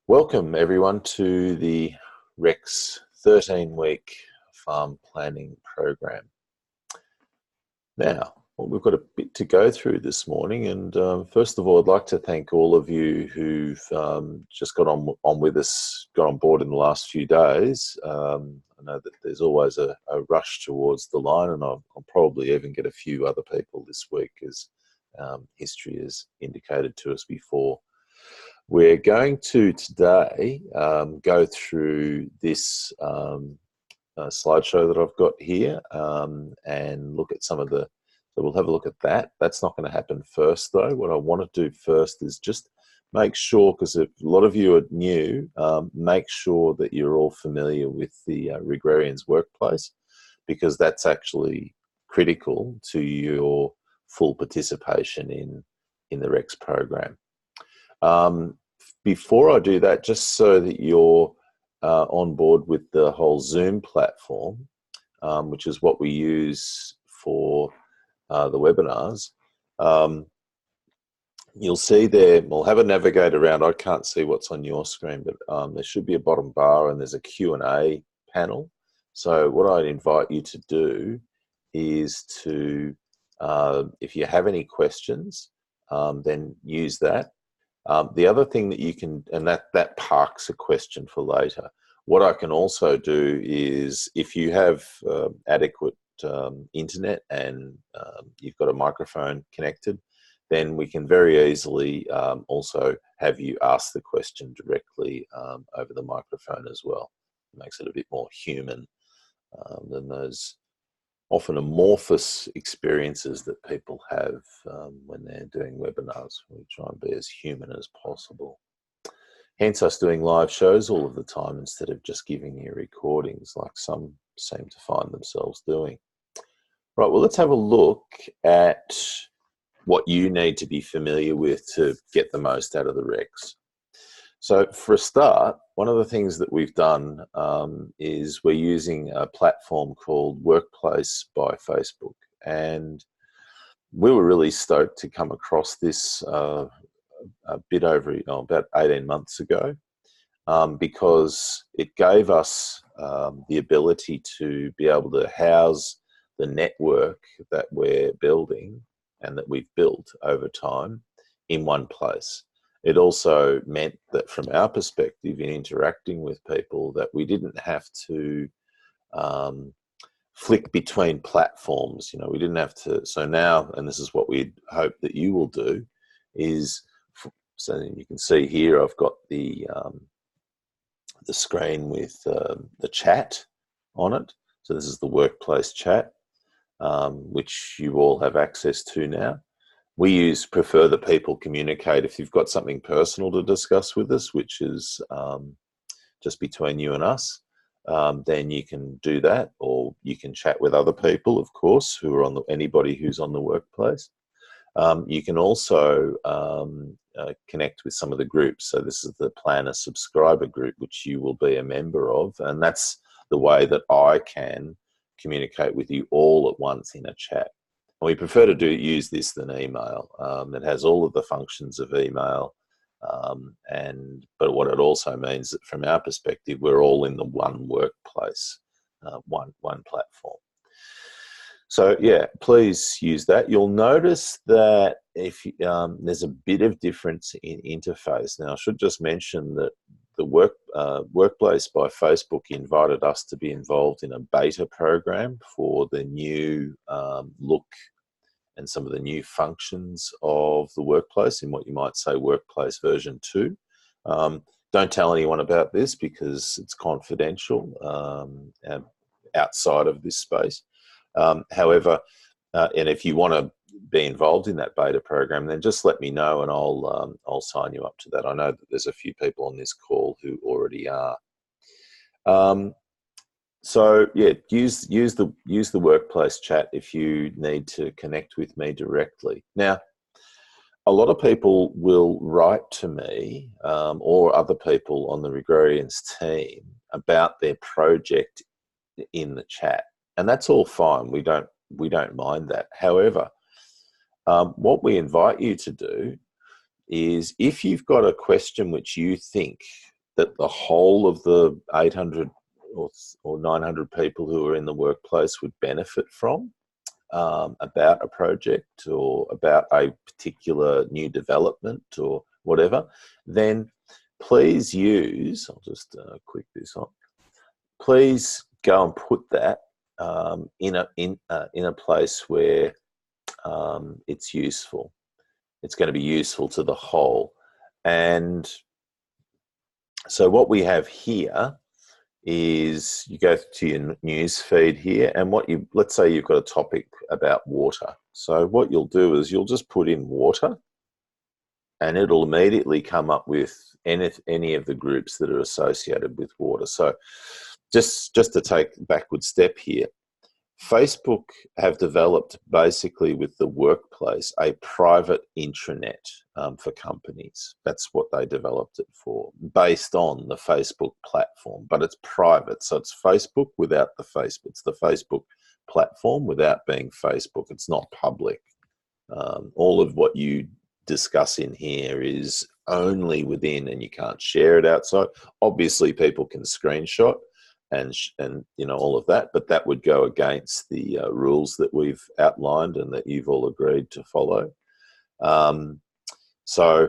Welcome everyone to the REX 13-week farm planning program. Now, we've got a bit to go through this morning, and first of all, I'd like to thank all of you who've just got on with us, got on board in the last few days. I know that there's always a rush towards the line, and I'll probably even get a few other people this week, as history has indicated to us before. We're going to today go through this slideshow that I've got here and look at some of the, so we'll have a look at that. That's not going to happen first though. What I want to do first is just make sure, because a lot of you are new, make sure that you're all familiar with the Regrarians workplace, because that's actually critical to your full participation in the REX program. Before I do that, just so that you're on board with the whole Zoom platform, which is what we use for the webinars, you'll see there, we'll have a navigator around. I can't see what's on your screen, but there should be a bottom bar and there's a Q&A panel. So what I'd invite you to do is to, if you have any questions, then use that. The other thing that you can, and that parks a question for later. What I can also do is, if you have adequate internet and you've got a microphone connected, then we can very easily also have you ask the question directly over the microphone as well. It makes it a bit more human than those often amorphous experiences that people have when they're doing webinars. We try and be as human as possible. Hence us doing live shows all of the time instead of just giving you recordings like some seem to find themselves doing. Right, well, let's have a look at what you need to be familiar with to get the most out of the REX. So for a start, one of the things that we've done is we're using a platform called Workplace by Facebook. And we were really stoked to come across this a bit over, about 18 months ago, because it gave us the ability to be able to house the network that we're building and that we've built over time in one place. It also meant that from our perspective in interacting with people, that we didn't have to flick between platforms. We didn't have to. So now, and this is what we hope that you will do, is, so you can see here, I've got the screen with the chat on it. So this is the workplace chat, which you all have access to now. We prefer that people communicate. If you've got something personal to discuss with us, which is just between you and us, then you can do that, or you can chat with other people, of course, who are anybody who's on the workplace. You can also connect with some of the groups. So this is the planner subscriber group, which you will be a member of, and that's the way that I can communicate with you all at once in a chat. And we prefer to use this than email. It has all of the functions of email, but what it also means that from our perspective, we're all in the one workplace, one platform. So yeah, please use that. You'll notice that if there's a bit of difference in interface. Now, I should just mention that the Workplace by Facebook invited us to be involved in a beta program for the new look and some of the new functions of the workplace in what you might say Workplace version 2. Don't tell anyone about this because it's confidential outside of this space. However, and if you want to be involved in that beta program, then just let me know and I'll sign you up to that. I know that there's a few people on this call who already are. So yeah, use the workplace chat if you need to connect with me directly. Now, a lot of people will write to me or other people on the Regrarians team about their project in the chat, and that's all fine. We don't mind that. However, what we invite you to do is, if you've got a question which you think that the whole of the 800 or 900 people who are in the workplace would benefit from about a project or about a particular new development or whatever, then please use, I'll just click this on, please go and put that in a place where it's useful. It's going to be useful to the whole. And so what we have here is you go to your news feed here, and let's say you've got a topic about water. So what you'll do is you'll just put in water, and it'll immediately come up with any of the groups that are associated with water. So just to take a backward step here, Facebook have developed basically with the workplace a private intranet for companies. That's what they developed it for, based on the Facebook platform, but it's private. So it's Facebook without the Facebook. It's the Facebook platform without being Facebook. It's not public. All of what you discuss in here is only within, and you can't share it outside. Obviously, people can screenshot and you know, all of that, but that would go against the rules that we've outlined and that you've all agreed to follow. So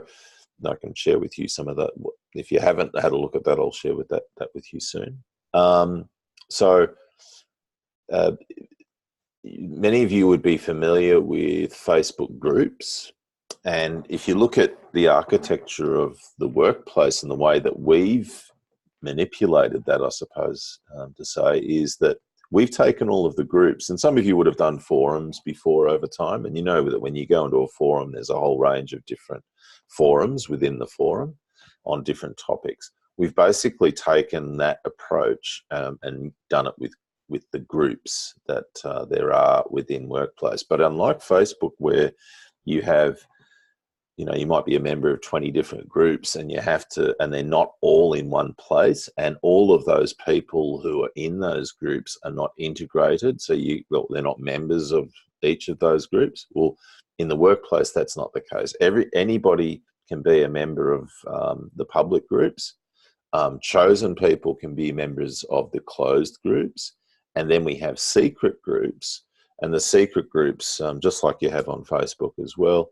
I can share with you some of that. If you haven't had a look at that, I'll share that with you soon. Many of you would be familiar with Facebook groups, and if you look at the architecture of the workplace and the way that we've manipulated that, I suppose, to say, is that we've taken all of the groups, and some of you would have done forums before over time, and you know that when you go into a forum, there's a whole range of different forums within the forum on different topics. We've basically taken that approach and done it with the groups that there are within workplace. But unlike Facebook, where you have, you know, you might be a member of 20 different groups, and you have to, and they're not all in one place, and all of those people who are in those groups are not integrated. So they're not members of each of those groups. Well, in the workplace, that's not the case. Anybody can be a member of the public groups. Chosen people can be members of the closed groups, and then we have secret groups. And the secret groups, just like you have on Facebook as well,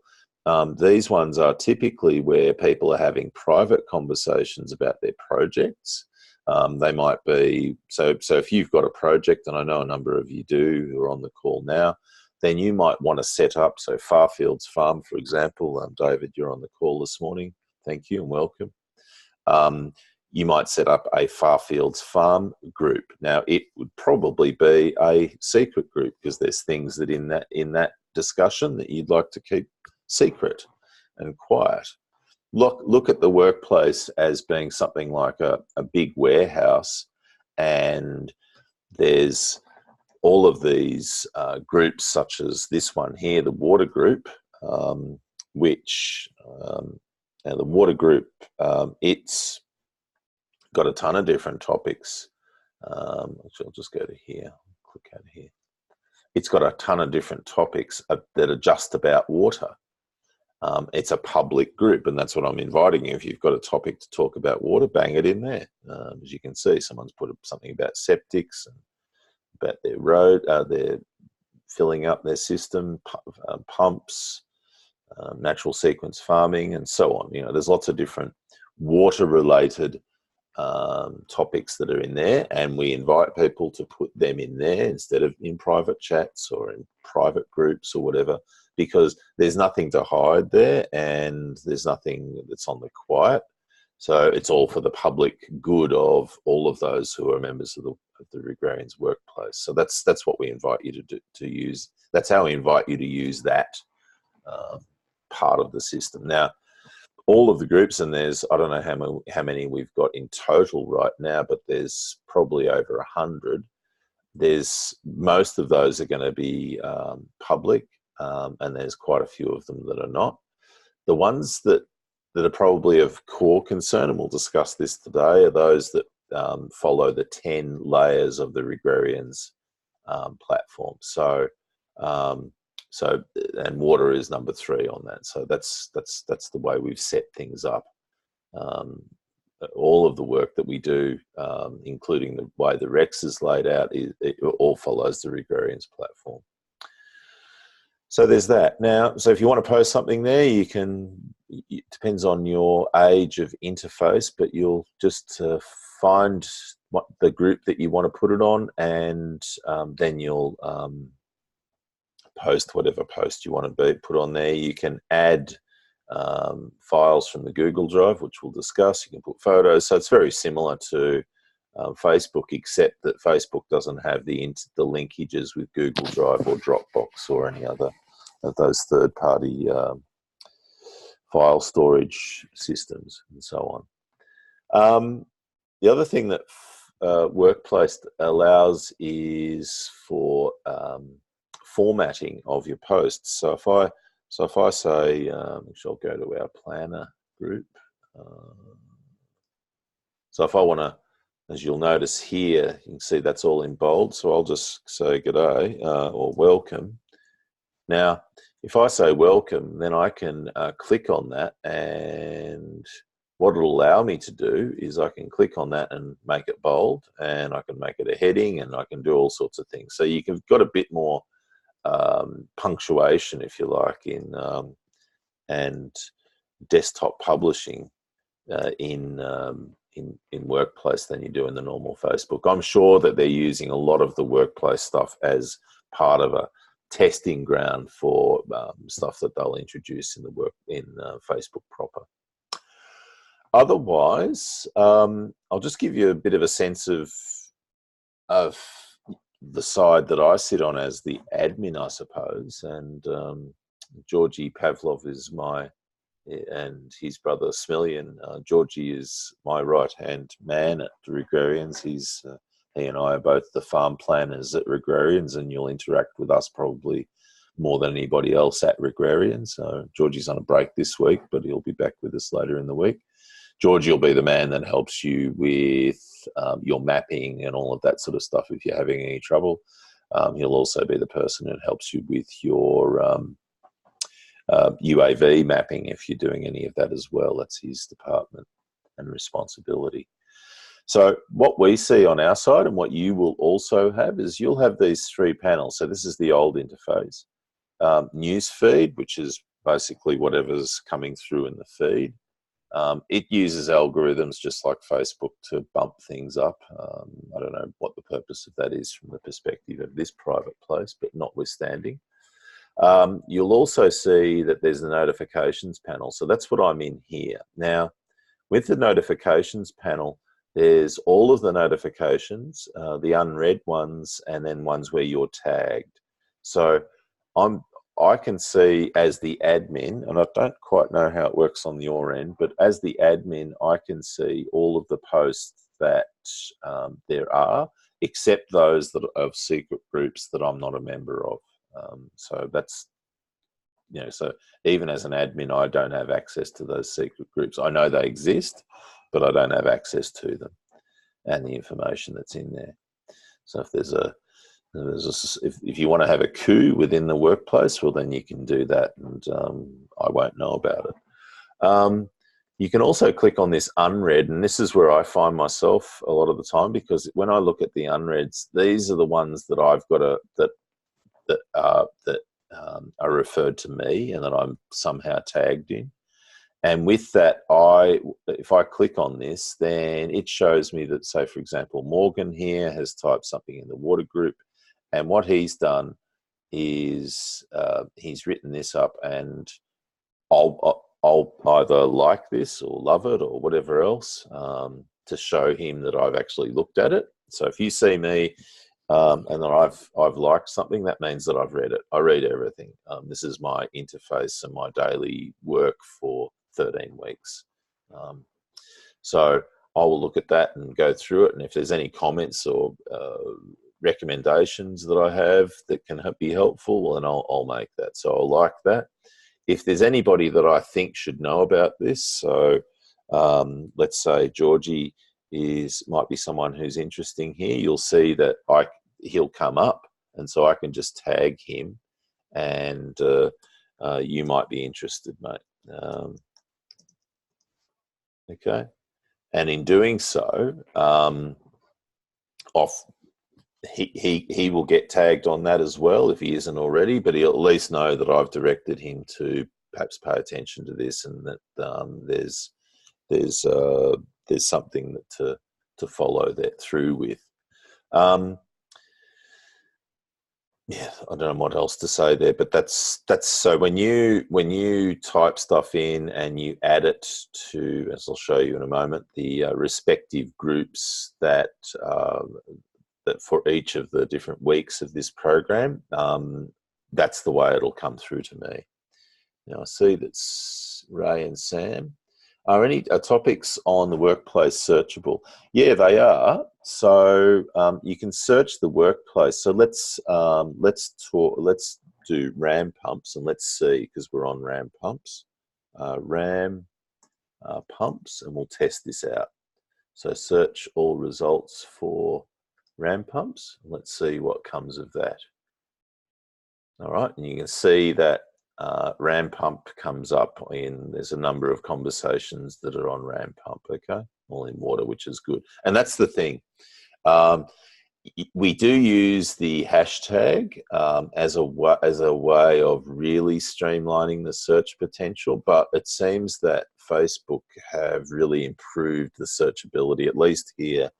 these ones are typically where people are having private conversations about their projects. They might be, so if you've got a project, and I know a number of you do who are on the call now, then you might want to set up, so Farfields Farm, for example, David, you're on the call this morning. Thank you and welcome. You might set up a Farfields Farm group. Now, it would probably be a secret group because there's things that in that discussion that you'd like to keep secret and quiet. Look at the workplace as being something like a big warehouse, and there's all of these groups, such as this one here, the water group, which now the water group, it's got a ton of different topics. Actually, I'll just go to here, click out of here. It's got a ton of different topics that are just about water. It's a public group, and that's what I'm inviting you. If you've got a topic to talk about water, bang it in there. As you can see, someone's put something about septics and about their road, their filling up their system, pumps, natural sequence farming, and so on. You know, there's lots of different water-related topics that are in there, and we invite people to put them in there instead of in private chats or in private groups or whatever, because there's nothing to hide there and there's nothing that's on the quiet. So it's all for the public good of all of those who are members of the Regrarians workplace. So that's what we invite you to use. That's how we invite you to use that part of the system. Now, all of the groups, and there's, I don't know how many we've got in total right now, but there's probably over 100. Most of those are going to be public, and there's quite a few of them that are not. The ones that are probably of core concern, and we'll discuss this today, are those that follow the 10 layers of the Regrarians platform. And water is number 3 on that. So that's the way we've set things up. all of the work that we do, including the way the Rex is laid out, it all follows the Regrarians platform. So there's that. Now, so if you want to post something there, you can, it depends on your age of interface, but you'll just find what the group that you want to put it on, and then you'll post whatever post you want to put on there. You can add files from the Google Drive, which we'll discuss. You can put photos. So it's very similar to Facebook, except that Facebook doesn't have the linkages with Google Drive or Dropbox or any other of those third-party file storage systems and so on. The other thing that Workplace allows is for formatting of your posts. So if I say, which I'll go to our planner group. So if I want to, as you'll notice here, you can see that's all in bold. So I'll just say g'day or welcome. Now, if I say welcome, then I can click on that, and what it'll allow me to do is I can click on that and make it bold, and I can make it a heading, and I can do all sorts of things. So you can got a bit more punctuation, if you like, in and desktop publishing in Workplace than you do in the normal Facebook. I'm sure that they're using a lot of the Workplace stuff as part of a testing ground for stuff that they'll introduce in Facebook proper. Otherwise, I'll just give you a bit of a sense of the side that I sit on as the admin, I suppose. And Georgie Pavlov is and his brother Smiljan. Georgie is my right-hand man at Regrarians. He and I are both the farm planners at Regrarians, and you'll interact with us probably more than anybody else at Regrarians. So Georgie's on a break this week, but he'll be back with us later in the week. Georgie will be the man that helps you with your mapping and all of that sort of stuff if you're having any trouble. He'll also be the person that helps you with your UAV mapping if you're doing any of that as well. That's his department and responsibility. So what we see on our side, and what you will also have, is you'll have these three panels. So this is the old interface. News feed, which is basically whatever's coming through in the feed. It uses algorithms just like Facebook to bump things up. I don't know what the purpose of that is from the perspective of this private place, but notwithstanding. You'll also see that there's the notifications panel. So that's what I'm in here. Now, with the notifications panel, there's all of the notifications, the unread ones, and then ones where you're tagged. So I can see as the admin, and I don't quite know how it works on your end, but as the admin, I can see all of the posts that there are, except those that are of secret groups that I'm not a member of. So that's, so even as an admin, I don't have access to those secret groups. I know they exist, but I don't have access to them and the information that's in there. So if you want to have a coup within the Workplace, well, then you can do that, and I won't know about it. You can also click on this unread, and this is where I find myself a lot of the time, because when I look at the unreads, these are the ones that I've got that are referred to me and that I'm somehow tagged in. And with that, if I click on this, then it shows me that, say, for example, Morgan here has typed something in the water group, and what he's done is he's written this up, and I'll either like this or love it or whatever else to show him that I've actually looked at it. So if you see me and that I've liked something, that means that I've read it. I read everything. This is my interface and my daily work for 13 weeks. So I will look at that and go through it, and if there's any comments or recommendations that I have that can be helpful, well, then I'll make that. So I'll like that. If there's anybody that I think should know about this, so let's say Georgie might be someone who's interesting here, you'll see that he'll come up, and so I can just tag him, and you might be interested, mate. Okay, And in doing so, he will get tagged on that as well if he isn't already, but he'll at least know that I've directed him to perhaps pay attention to this, and that there's something that to follow that through with. Yeah, I don't know what else to say there, but that's so when you type stuff in and you add it to, as I'll show you in a moment, the respective groups that that for each of the different weeks of this program, that's the way it'll come through to me. Now I see that's Ray and Sam. Are any topics on the workplace searchable? Yeah, they are. So you can search the workplace. So let's do ram pumps, and let's see, because we're on ram pumps, ram pumps, and we'll test this out. So search all results for ram pumps. Let's see what comes of that. All right, and you can see that ram pump comes up there's a number of conversations that are on ram pump, okay, all in water, which is good. And that's the thing. We do use the hashtag as a way of really streamlining the search potential, but it seems that Facebook have really improved the searchability, at least here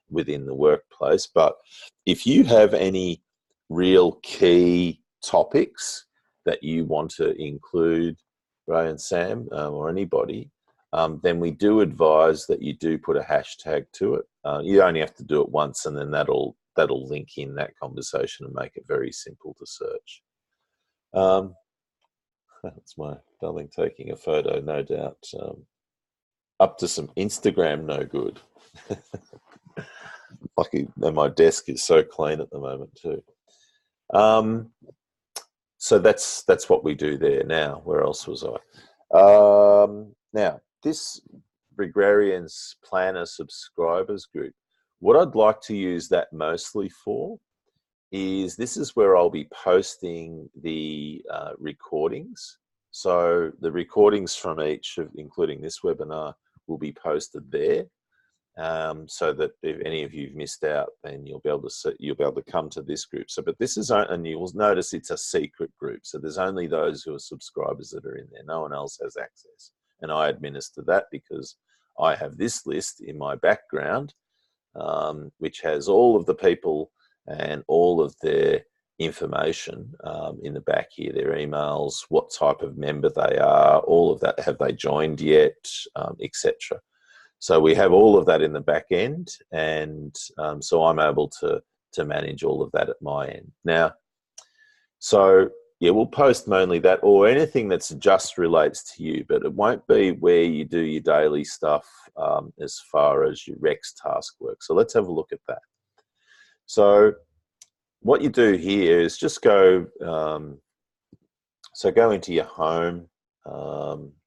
within the workplace. But if you have any real key topics that you want to include, Ray and Sam, or anybody, then we do advise that you do put a hashtag to it. You only have to do it once, and then that'll link in that conversation and make it very simple to search. That's my darling taking a photo, no doubt. Up to some Instagram no good. Lucky that my desk is so clean at the moment too. So that's what we do there. Now, where else was I? Now, this Regrarians Planner subscribers group, what I'd like to use that mostly for is, this is where I'll be posting the recordings. So the recordings from each of, including this webinar, will be posted there. So that if any of you've missed out, then you'll be able to come to this group. So, but this is, and you will notice it's a secret group. So there's only those who are subscribers that are in there. No one else has access. And I administer that because I have this list in my background, which has all of the people and all of their information in the back here, their emails, what type of member they are, all of that, have they joined yet, etc. So we have all of that in the back end, and so I'm able to manage all of that at my end. Now, so yeah, we'll post mainly that, or anything that's just relates to you, but it won't be where you do your daily stuff as far as your Rex task work. So let's have a look at that. So what you do here is just go, so go into your home.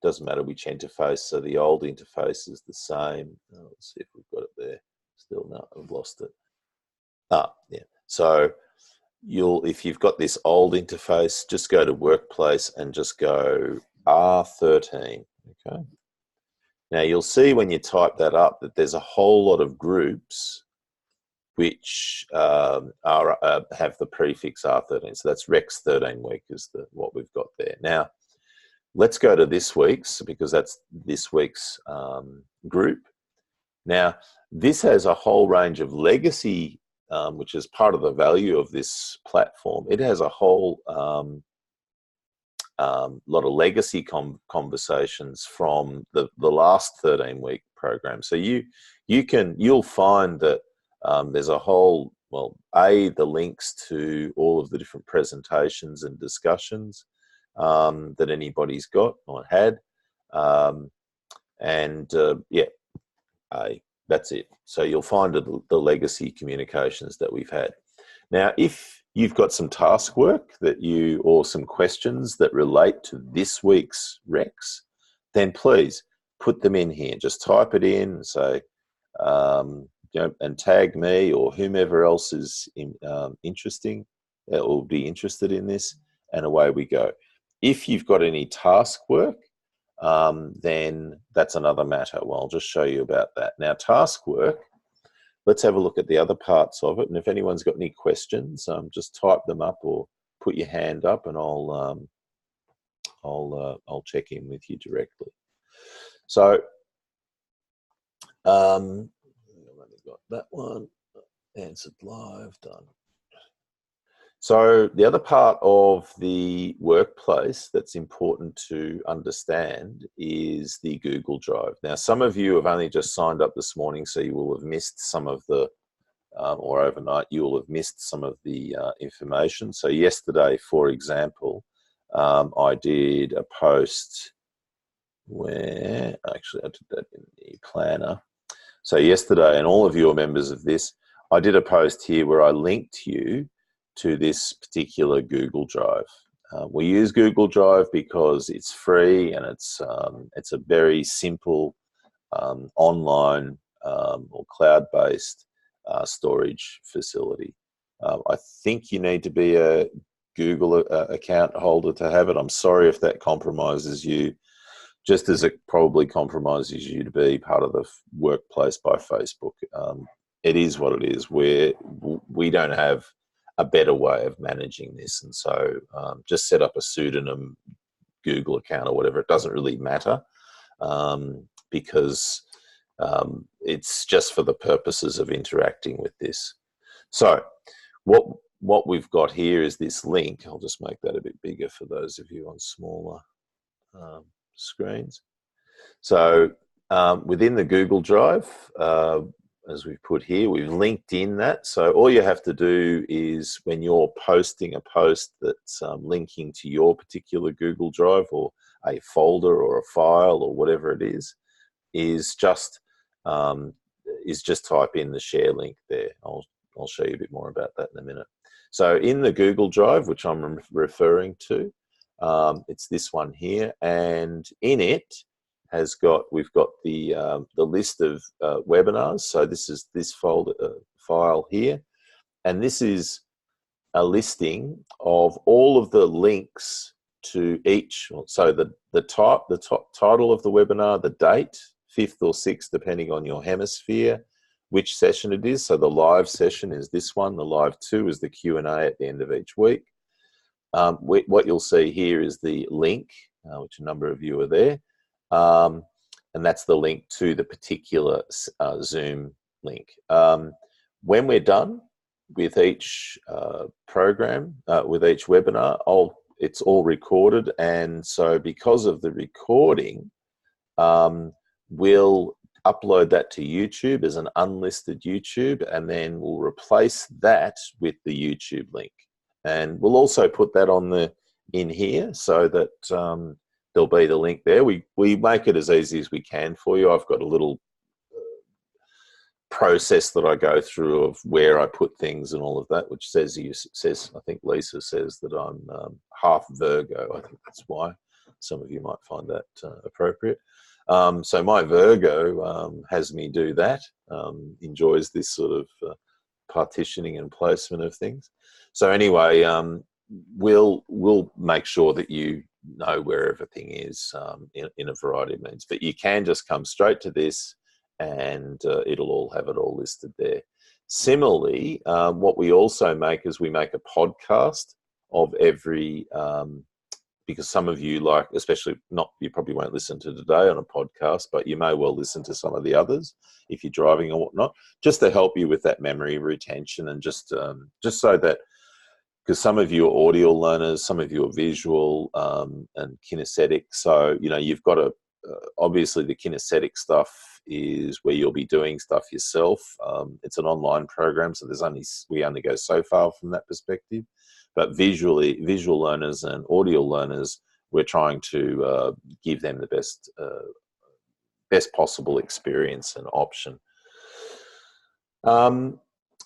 Doesn't matter which interface, so the old interface is the same. Let's see if we've got it there. Still, no, I've lost it. Yeah. So if you've got this old interface, just go to Workplace and just go R13. Okay. Now you'll see when you type that up that there's a whole lot of groups which have the prefix R13. So that's Rex 13 week is what we've got there. Now, let's go to this week's, because that's this week's group. Now, this has a whole range of legacy, which is part of the value of this platform. It has a whole lot of legacy conversations from the last 13-week program. So you'll find that there's a whole, well, the links to all of the different presentations and discussions that anybody's got or had, that's it. So you'll find the legacy communications that we've had. Now, if you've got some task work or some questions that relate to this week's Rex, then please put them in here. Just type it in and say, and tag me or whomever else is interesting or be interested in this, and away we go. If you've got any task work then that's another matter. Well, I'll just show you about that. Now, task work, let's have a look at the other parts of it. And if anyone's got any questions, just type them up or put your hand up, and I'll check in with you directly. So I've only got that one answered live, done. So the other part of the workplace that's important to understand is the Google Drive. Now, some of you have only just signed up this morning, so you will have missed some of the, or overnight, you will have missed some of the information. So yesterday, for example, I did a post where, actually I did that in the planner. So yesterday, and all of you are members of this, I did a post here where I linked you to this particular Google Drive. We use Google Drive because it's free and it's a very simple online or cloud-based storage facility. I think you need to be a Google account holder to have it. I'm sorry if that compromises you, just as it probably compromises you to be part of the workplace by Facebook. It is what it is. We don't have a better way of managing this, and so just set up a pseudonym Google account or whatever. It doesn't really matter because it's just for the purposes of interacting with this. So what we've got here is this link. I'll just make that a bit bigger for those of you on smaller screens. So within the Google Drive, as we've put here, we've linked in that. So all you have to do is, when you're posting a post that's linking to your particular Google Drive or a folder or a file or whatever it is just type in the share link there. I'll show you a bit more about that in a minute. So in the Google Drive, which I'm referring to, it's this one here, and in it we've got the list of webinars. So this is this folder file here, and this is a listing of all of the links to each. So the top title of the webinar, the date, 5th or 6th, depending on your hemisphere, which session it is. So the live session is this one. The live 2 is the Q&A at the end of each week. What you'll see here is the link, which a number of you are there. And that's the link to the particular Zoom link. When we're done with each program, with each webinar, it's all recorded. And so because of the recording, we'll upload that to YouTube as an unlisted YouTube, and then we'll replace that with the YouTube link. And we'll also put that in here so that there'll be the link there. We make it as easy as we can for you. I've got a little process that I go through of where I put things and all of that, which says, I think Lisa says that I'm half Virgo. I think that's why some of you might find that appropriate. So my Virgo has me do that, enjoys this sort of partitioning and placement of things. So anyway, we'll make sure that you know where everything is in a variety of means. But you can just come straight to this, and it'll all have it all listed there. Similarly, what we also make is we make a podcast of every, because some of you like, especially you probably won't listen to today on a podcast, but you may well listen to some of the others if you're driving or whatnot, just to help you with that memory retention, and just so that, because some of you are audio learners, some of you are visual and kinesthetic. So, you've got to, obviously the kinesthetic stuff is where you'll be doing stuff yourself. It's an online program, so we only go so far from that perspective. But visual learners and audio learners, we're trying to give them the best possible experience and option.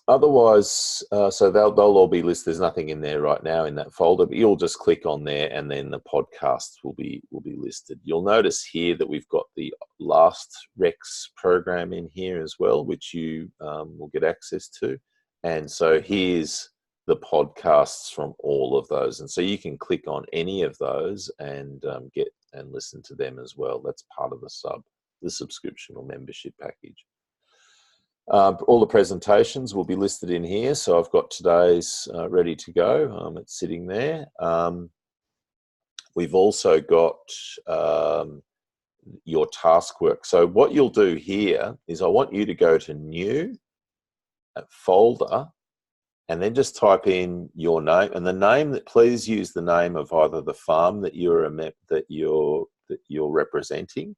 Otherwise, so they'll all be listed. There's nothing in there right now in that folder, but you'll just click on there, and then the podcasts will be listed. You'll notice here that we've got the last Rex program in here as well, which you will get access to. And so here's the podcasts from all of those. And so you can click on any of those and get and listen to them as well. That's part of the subscription or membership package. All the presentations will be listed in here. So I've got today's ready to go. It's sitting there. We've also got your task work. So what you'll do here is I want you to go to New, Folder, and then just type in your name, and the name that, please use the name of either the farm that you're representing,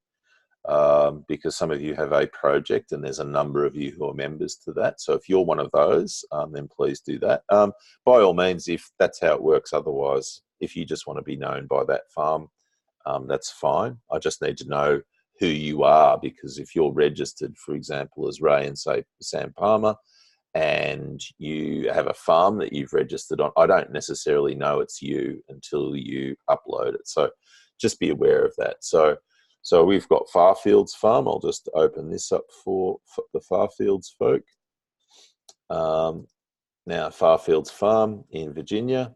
because some of you have a project and there's a number of you who are members to that. So if you're one of those, then please do that. By all means, if that's how it works. Otherwise, if you just want to be known by that farm, that's fine. I just need to know who you are, because if you're registered, for example, as Ray and say Sam Palmer, and you have a farm that you've registered on, I don't necessarily know it's you until you upload it. So just be aware of that. So we've got Farfields Farm. I'll just open this up for the Farfields folk. Now, Farfields Farm in Virginia.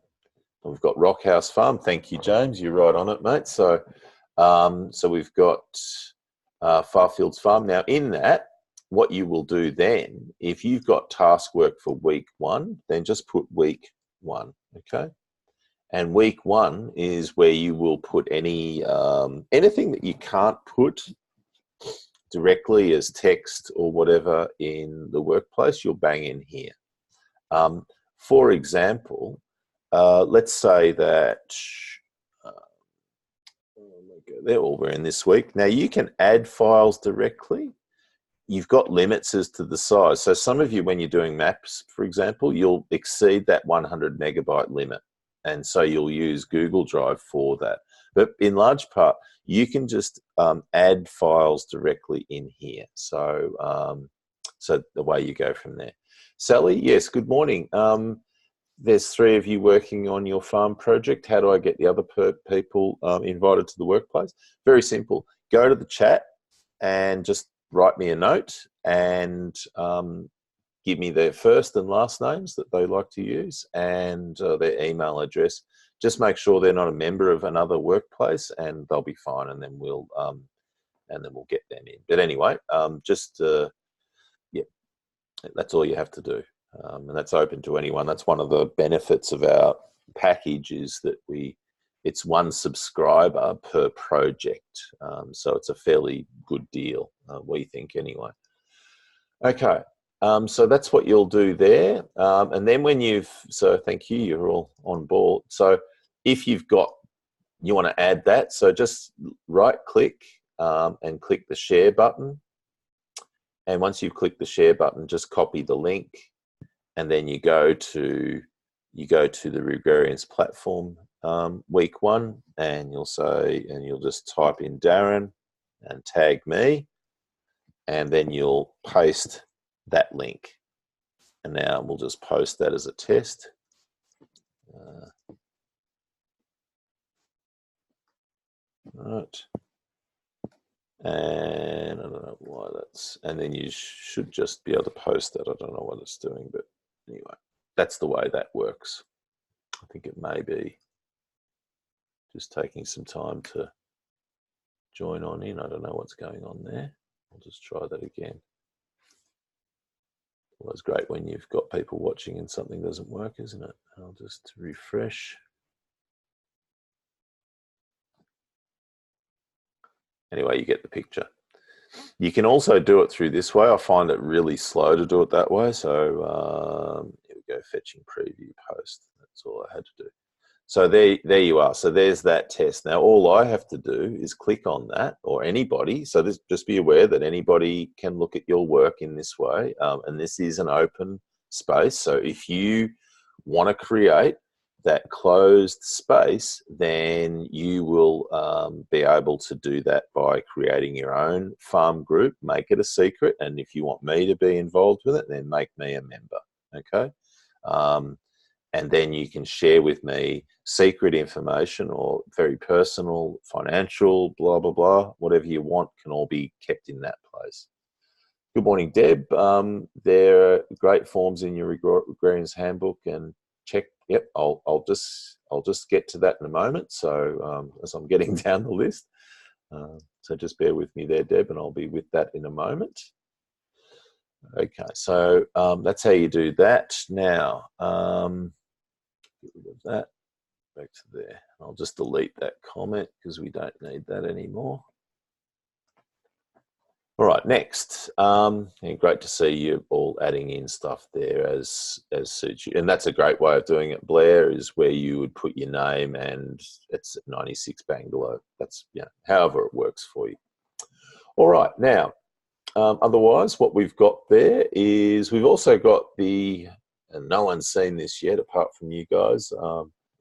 We've got Rockhouse Farm. Thank you, James. You're right on it, mate. So we've got Farfields Farm. Now, in that, what you will do then, if you've got task work for week 1, then just put week 1, okay? And week 1 is where you will put any anything that you can't put directly as text or whatever in the workplace, you'll bang in here. For example, let's say that we're in this week. Now you can add files directly. You've got limits as to the size. So some of you, when you're doing maps, for example, you'll exceed that 100 megabyte limit. And so you'll use Google Drive for that. But in large part, you can just add files directly in here. So, so the way you go from there. Sally, yes, good morning. There's 3 of you working on your farm project. How do I get the other people invited to the workplace? Very simple. Go to the chat and just write me a note and give me their first and last names that they like to use and their email address. Just make sure they're not a member of another workplace, and they'll be fine. And then we'll get them in. But anyway, yeah, that's all you have to do, and that's open to anyone. That's one of the benefits of our package, is that it's 1 subscriber per project, so it's a fairly good deal, we think anyway. Okay, so that's what you'll do there, and then when so thank you, you're all on board. So if you want to add that, so just right click and click the share button, and once you've clicked the share button, just copy the link, and then you go to the Regrarians platform week 1, and you'll just type in Darren and tag me, and then you'll paste that link. And now we'll just post that as a test. Right. And I don't know why and then you should just be able to post that. I don't know what it's doing, but anyway, that's the way that works. I think it may be just taking some time to join on in. I don't know what's going on there. I'll just try that again. Well, it's great when you've got people watching and something doesn't work, isn't it? I'll just refresh. Anyway, you get the picture. You can also do it through this way. I find it really slow to do it that way. So here we go, fetching preview post. That's all I had to do. So there you are. So there's that test. Now, all I have to do is click on that, or anybody. So just be aware that anybody can look at your work in this way. And this is an open space. So if you want to create that closed space, then you will be able to do that by creating your own farm group. Make it a secret. And if you want me to be involved with it, then make me a member. Okay. And then you can share with me secret information or very personal, financial, blah, blah, blah, whatever you want can all be kept in that place. Good morning, Deb. There are great forms in your Regrarians handbook, and check. Yep, I'll just get to that in a moment. So as I'm getting down the list, so just bear with me there, Deb, and I'll be with that in a moment. Okay, so that's how you do that. Now, get rid of that. Back to there. I'll just delete that comment because we don't need that anymore. All right, next. Great to see you all adding in stuff there as suits you. And that's a great way of doing it, Blair, is where you would put your name and it's 96 Bangalow. That's, however it works for you. All right, now, otherwise what we've got there is we've also got and no one's seen this yet apart from you guys.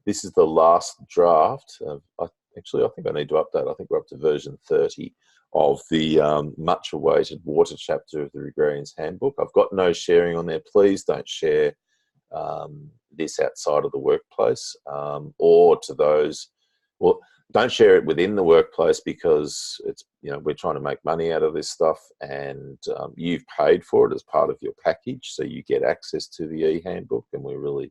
This is the last draft. I think I need to update. I think we're up to version 30 of the much-awaited water chapter of the Regrarians Handbook. I've got no sharing on there. Please don't share this outside of the workplace or to those. Well, don't share it within the workplace because it's we're trying to make money out of this stuff, and you've paid for it as part of your package, so you get access to the e-handbook, and we really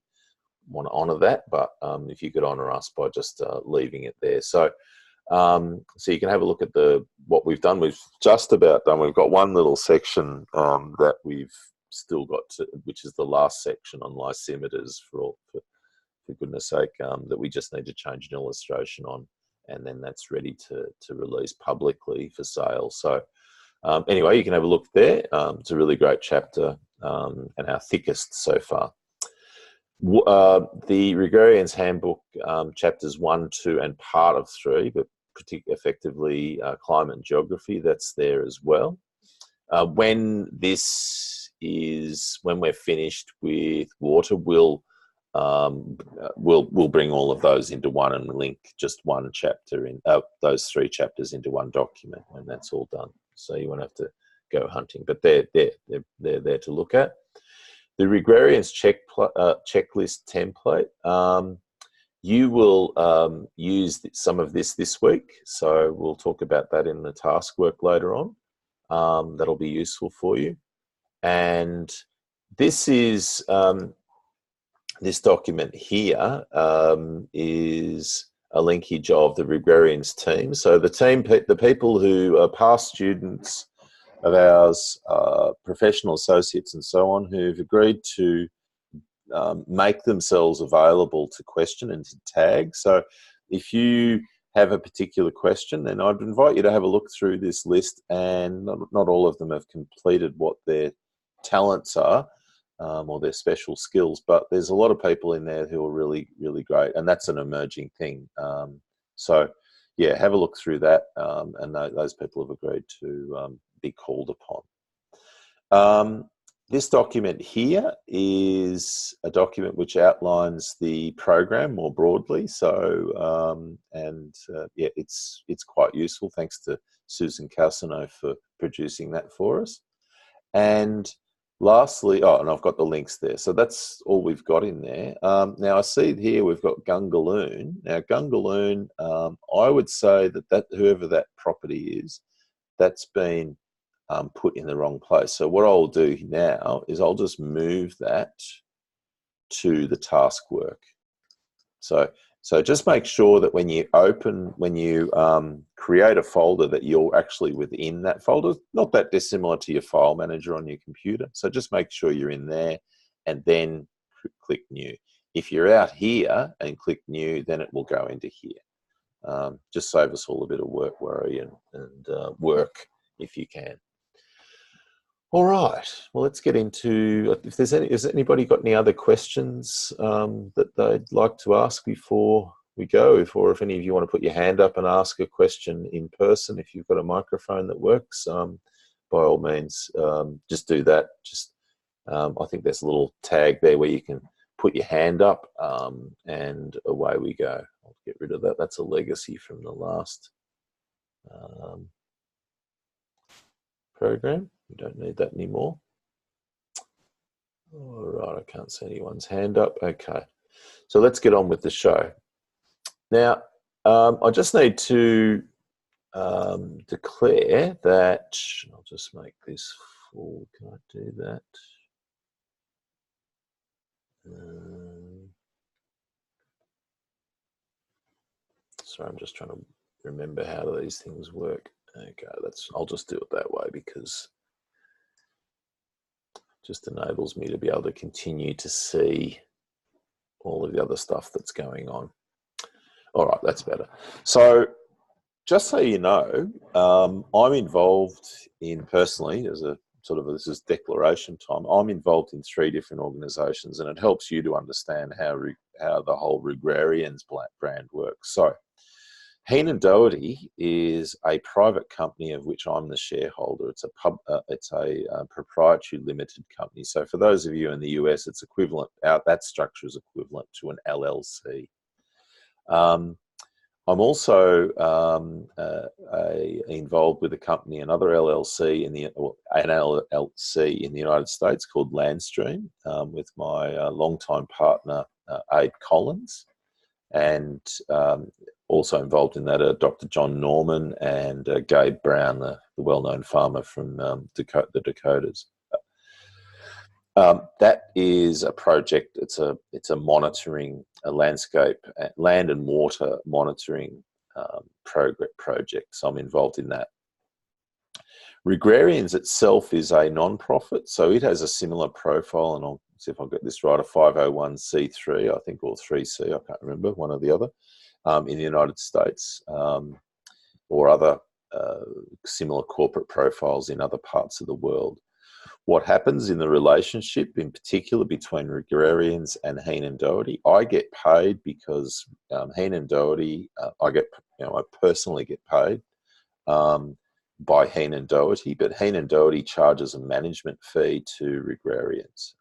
want to honour that. But if you could honour us by just leaving it there, so you can have a look at what we've done. We've just about done. We've got one little section that we've still got which is the last section on lysimeters for goodness sake, that we just need to change an illustration on, and then that's ready to release publicly for sale. So anyway, you can have a look there. It's a really great chapter and our thickest so far. The Regrarians Handbook chapters 1, 2, and part of 3, but effectively climate and geography, that's there as well. When we're finished with water, we'll bring all of those into one and link just one chapter in those 3 chapters into one document when that's all done. So you won't have to go hunting, but they're there to look at. The Regrarians checklist template. You will use some of this week, so we'll talk about that in the task work later on. That'll be useful for you. And this is this document here is a linkage of the Regrarians team. So the people who are past students of ours, professional associates and so on, who've agreed to make themselves available to question and to tag. So if you have a particular question, then I'd invite you to have a look through this list, and not all of them have completed what their talents are or their special skills, but there's a lot of people in there who are really, really great, and that's an emerging thing. So yeah, have a look through that, and those people have agreed to be called upon. This document here is a document which outlines the program more broadly. So, yeah, it's quite useful. Thanks to Susan Cassano for producing that for us. And lastly, and I've got the links there. So that's all we've got in there. Now I see here we've got Gungaloon. Now Gungaloon, I would say that whoever that property is, that's been put in the wrong place. So what I'll do now is I'll just move that to the task work. So just make sure that when you create a folder, that you're actually within that folder. Not that dissimilar to your file manager on your computer. So just make sure you're in there and then click new. If you're out here and click new, then it will go into here. Just save us all a bit of worry and work if you can. All right, well, let's get into, has anybody got any other questions that they'd like to ask before we go? Or if any of you want to put your hand up and ask a question in person, if you've got a microphone that works, by all means, just do that. I think there's a little tag there where you can put your hand up, and away we go. I'll get rid of that. That's a legacy from the last program. We don't need that anymore. All right, I can't see anyone's hand up. Okay, so let's get on with the show. Now, I just need to declare that, I'll just make this full. Can I do that? Sorry, I'm just trying to remember how these things work. Okay, I'll just do it that way because it just enables me to be able to continue to see all of the other stuff that's going on. All right, that's better. So just so you know, I'm involved in personally as a sort of, this is declaration time, I'm involved in 3 different organisations, and it helps you to understand how the whole Regrarians brand works. So Heenan Doherty is a private company of which I'm the shareholder. It's a proprietary limited company. So for those of you in the US, it's equivalent. That structure is equivalent to an LLC. I'm also involved with a company, another LLC an LLC in the United States called Landstream, with my longtime partner Abe Collins, and also involved in that are Dr. John Norman and Gabe Brown, the well-known farmer from the Dakotas. That is a project. It's a monitoring, a landscape, land and water monitoring project. So I'm involved in that. Regrarians itself is a non-profit, so it has a similar profile, and I'll see if I've got this right, a 501c3, I think, or 3C, I can't remember, one or the other, in the United States, or other similar corporate profiles in other parts of the world. What happens in the relationship, in particular between Regrarians and Heenan Doherty, I get paid because Heenan Doherty, I personally get paid by Heenan Doherty, but Heenan Doherty charges a management fee to Regrarians,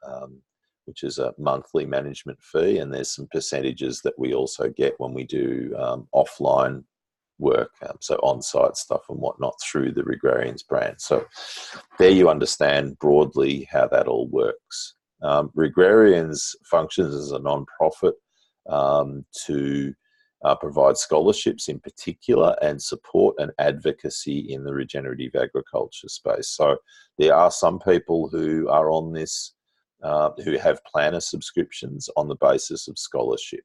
which is a monthly management fee, and there's some percentages that we also get when we do offline work, so on-site stuff and whatnot through the Regrarians brand. So there you understand broadly how that all works. Regrarians functions as a non-profit to provide scholarships in particular and support and advocacy in the regenerative agriculture space. So there are some people who are on this who have planner subscriptions on the basis of scholarship.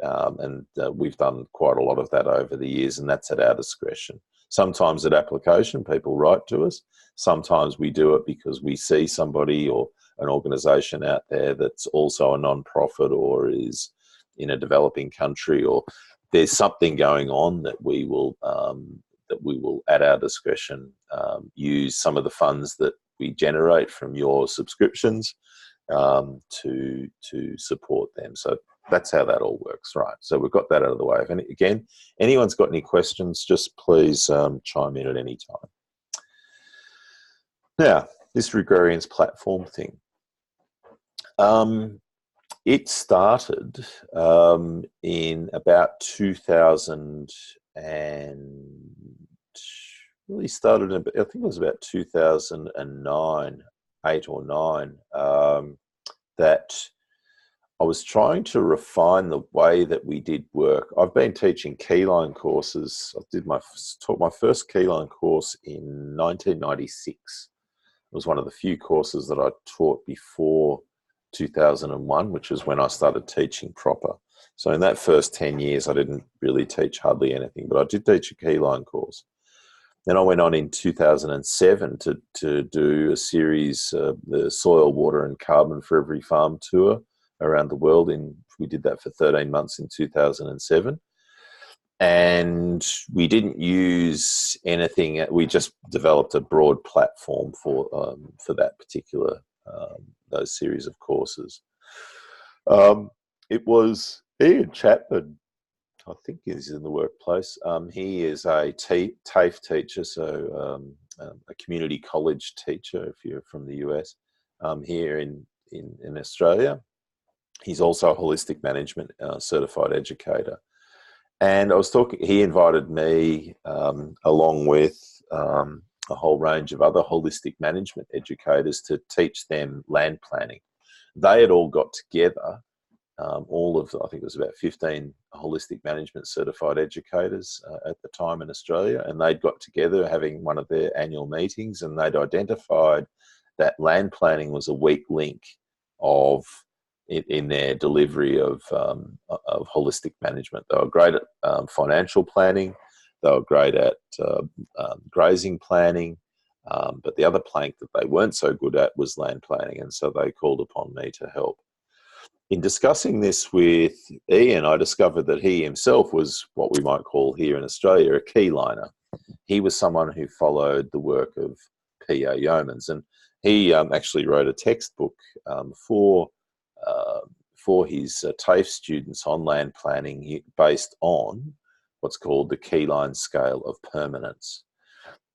And we've done quite a lot of that over the years, and that's at our discretion. Sometimes at application, people write to us. Sometimes we do it because we see somebody or an organisation out there that's also a non-profit or is in a developing country, or there's something going on that we will at our discretion use some of the funds that we generate from your subscriptions to support them. So that's how that all works, right? So we've got that out of the way. If anyone's got any questions, just please chime in at any time. Now, this Regrarians platform thing. It started in about 2000 and really started in, I think it was about 2009, 8 or 9, that I was trying to refine the way that we did work. I've been teaching keyline courses. I taught my first keyline course in 1996. It was one of the few courses that I taught before 2001, which is when I started teaching proper. So in that first 10 years, I didn't really teach hardly anything, but I did teach a keyline course. Then I went on in 2007 to do a series, the Soil, Water and Carbon for Every Farm tour around the world. We did that for 13 months in 2007. And we didn't use anything. We just developed a broad platform for that particular those series of courses. It was Ian Chapman, I think he's in the workplace. He is a TAFE teacher, so a community college teacher if you're from the US, here in Australia. He's also a holistic management certified educator. And he invited me along with a whole range of other holistic management educators to teach them land planning. They had all got together, I think it was about 15 holistic management certified educators at the time in Australia, and they'd got together having one of their annual meetings, and they'd identified that land planning was a weak link of in their delivery of holistic management. They were great at financial planning. They were great at grazing planning. But the other plank that they weren't so good at was land planning. And so they called upon me to help. In discussing this with Ian, I discovered that he himself was what we might call here in Australia a keyliner. He was someone who followed the work of P.A. Yeomans, and he actually wrote a textbook for his TAFE students on land planning based on what's called the keyline scale of permanence.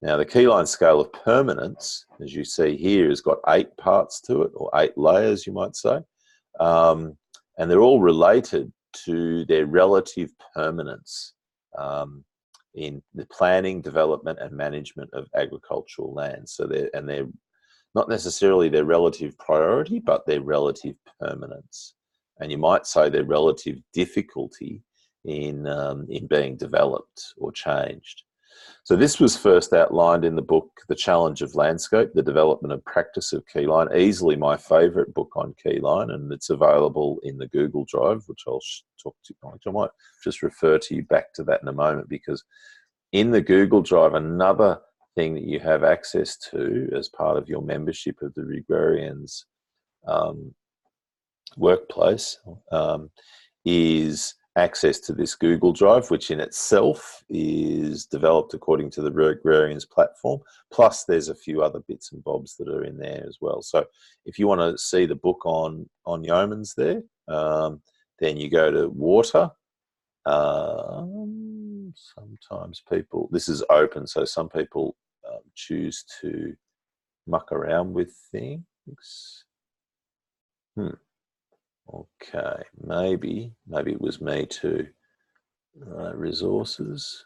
Now, the keyline scale of permanence, as you see here, has got 8 parts to it, or 8 layers, you might say. And they're all related to their relative permanence in the planning, development, and management of agricultural land. So they're not necessarily their relative priority, but their relative permanence. And you might say their relative difficulty in being developed or changed. So this was first outlined in the book, The Challenge of Landscape, The Development and Practice of Keyline, easily my favourite book on keyline, and it's available in the Google Drive, which I'll talk to you. I might just refer to you back to that in a moment, because in the Google Drive, another thing that you have access to as part of your membership of the Regrarians workplace is access to this Google Drive, which in itself is developed according to the Regrarians platform. Plus, there's a few other bits and bobs that are in there as well. So if you want to see the book on Yeomans there, then you go to water. Sometimes people, this is open, so some people choose to muck around with things. Okay, maybe it was me too. Resources,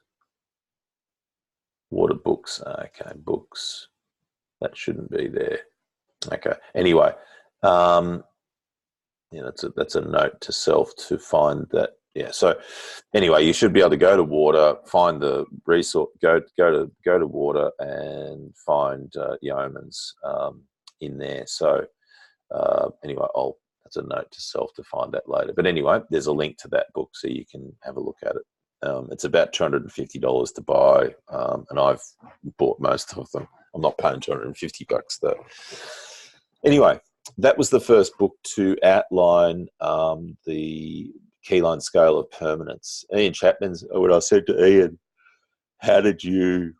water books. Okay, books. That shouldn't be there. Okay. Anyway, that's a note to self to find that. Yeah. So anyway, you should be able to go to water, find the resource, go to water, and find Yeomans in there. So anyway, that's a note to self to find that later. But anyway, there's a link to that book so you can have a look at it. It's about $250 to buy, and I've bought most of them. I'm not paying $250 though. Anyway, that was the first book to outline the keyline scale of permanence. Ian Chapman's, when I said to Ian, how do you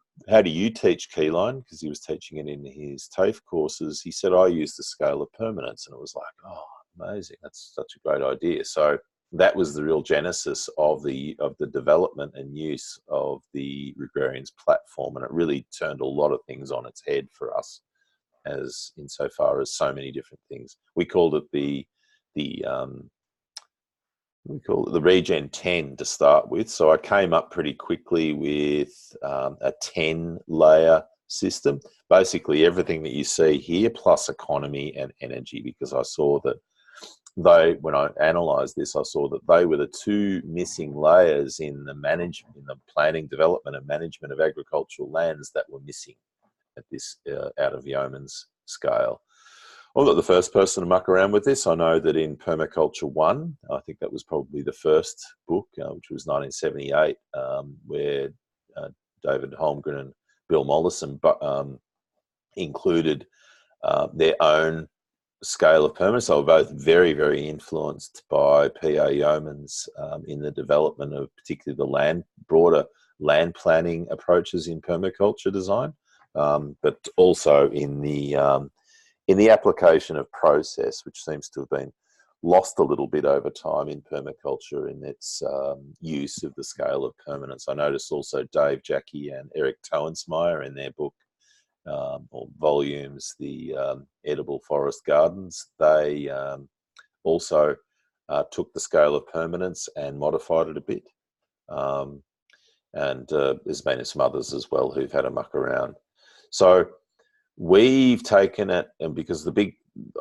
teach keyline? Because he was teaching it in his TAFE courses. He said, I use the scale of permanence. And it was like, oh, amazing. That's such a great idea. So that was the real genesis of the development and use of the Regrarians platform. And it really turned a lot of things on its head for us, as insofar as so many different things. We called it the Regen 10 to start with. So I came up pretty quickly with a 10-layer system. Basically everything that you see here, plus economy and energy, because I saw that when I analysed this, I saw that they were the 2 missing layers in the planning, development and management of agricultural lands that were missing at this out of Yeoman's scale. I'm not the first person to muck around with this. I know that in Permaculture 1, I think that was probably the first book, which was 1978, where David Holmgren and Bill Mollison included their own scale of permanence. They were both very, very influenced by P.A. Yeomans in the development of particularly the broader land planning approaches in permaculture design, but also in the application of process, which seems to have been lost a little bit over time in permaculture in its use of the scale of permanence. I noticed also Dave, Jackie and Eric Toensmeyer in their book or volumes, The Edible Forest Gardens, they also took the scale of permanence and modified it a bit. And there's been some others as well who've had a muck around. So we've taken it, and because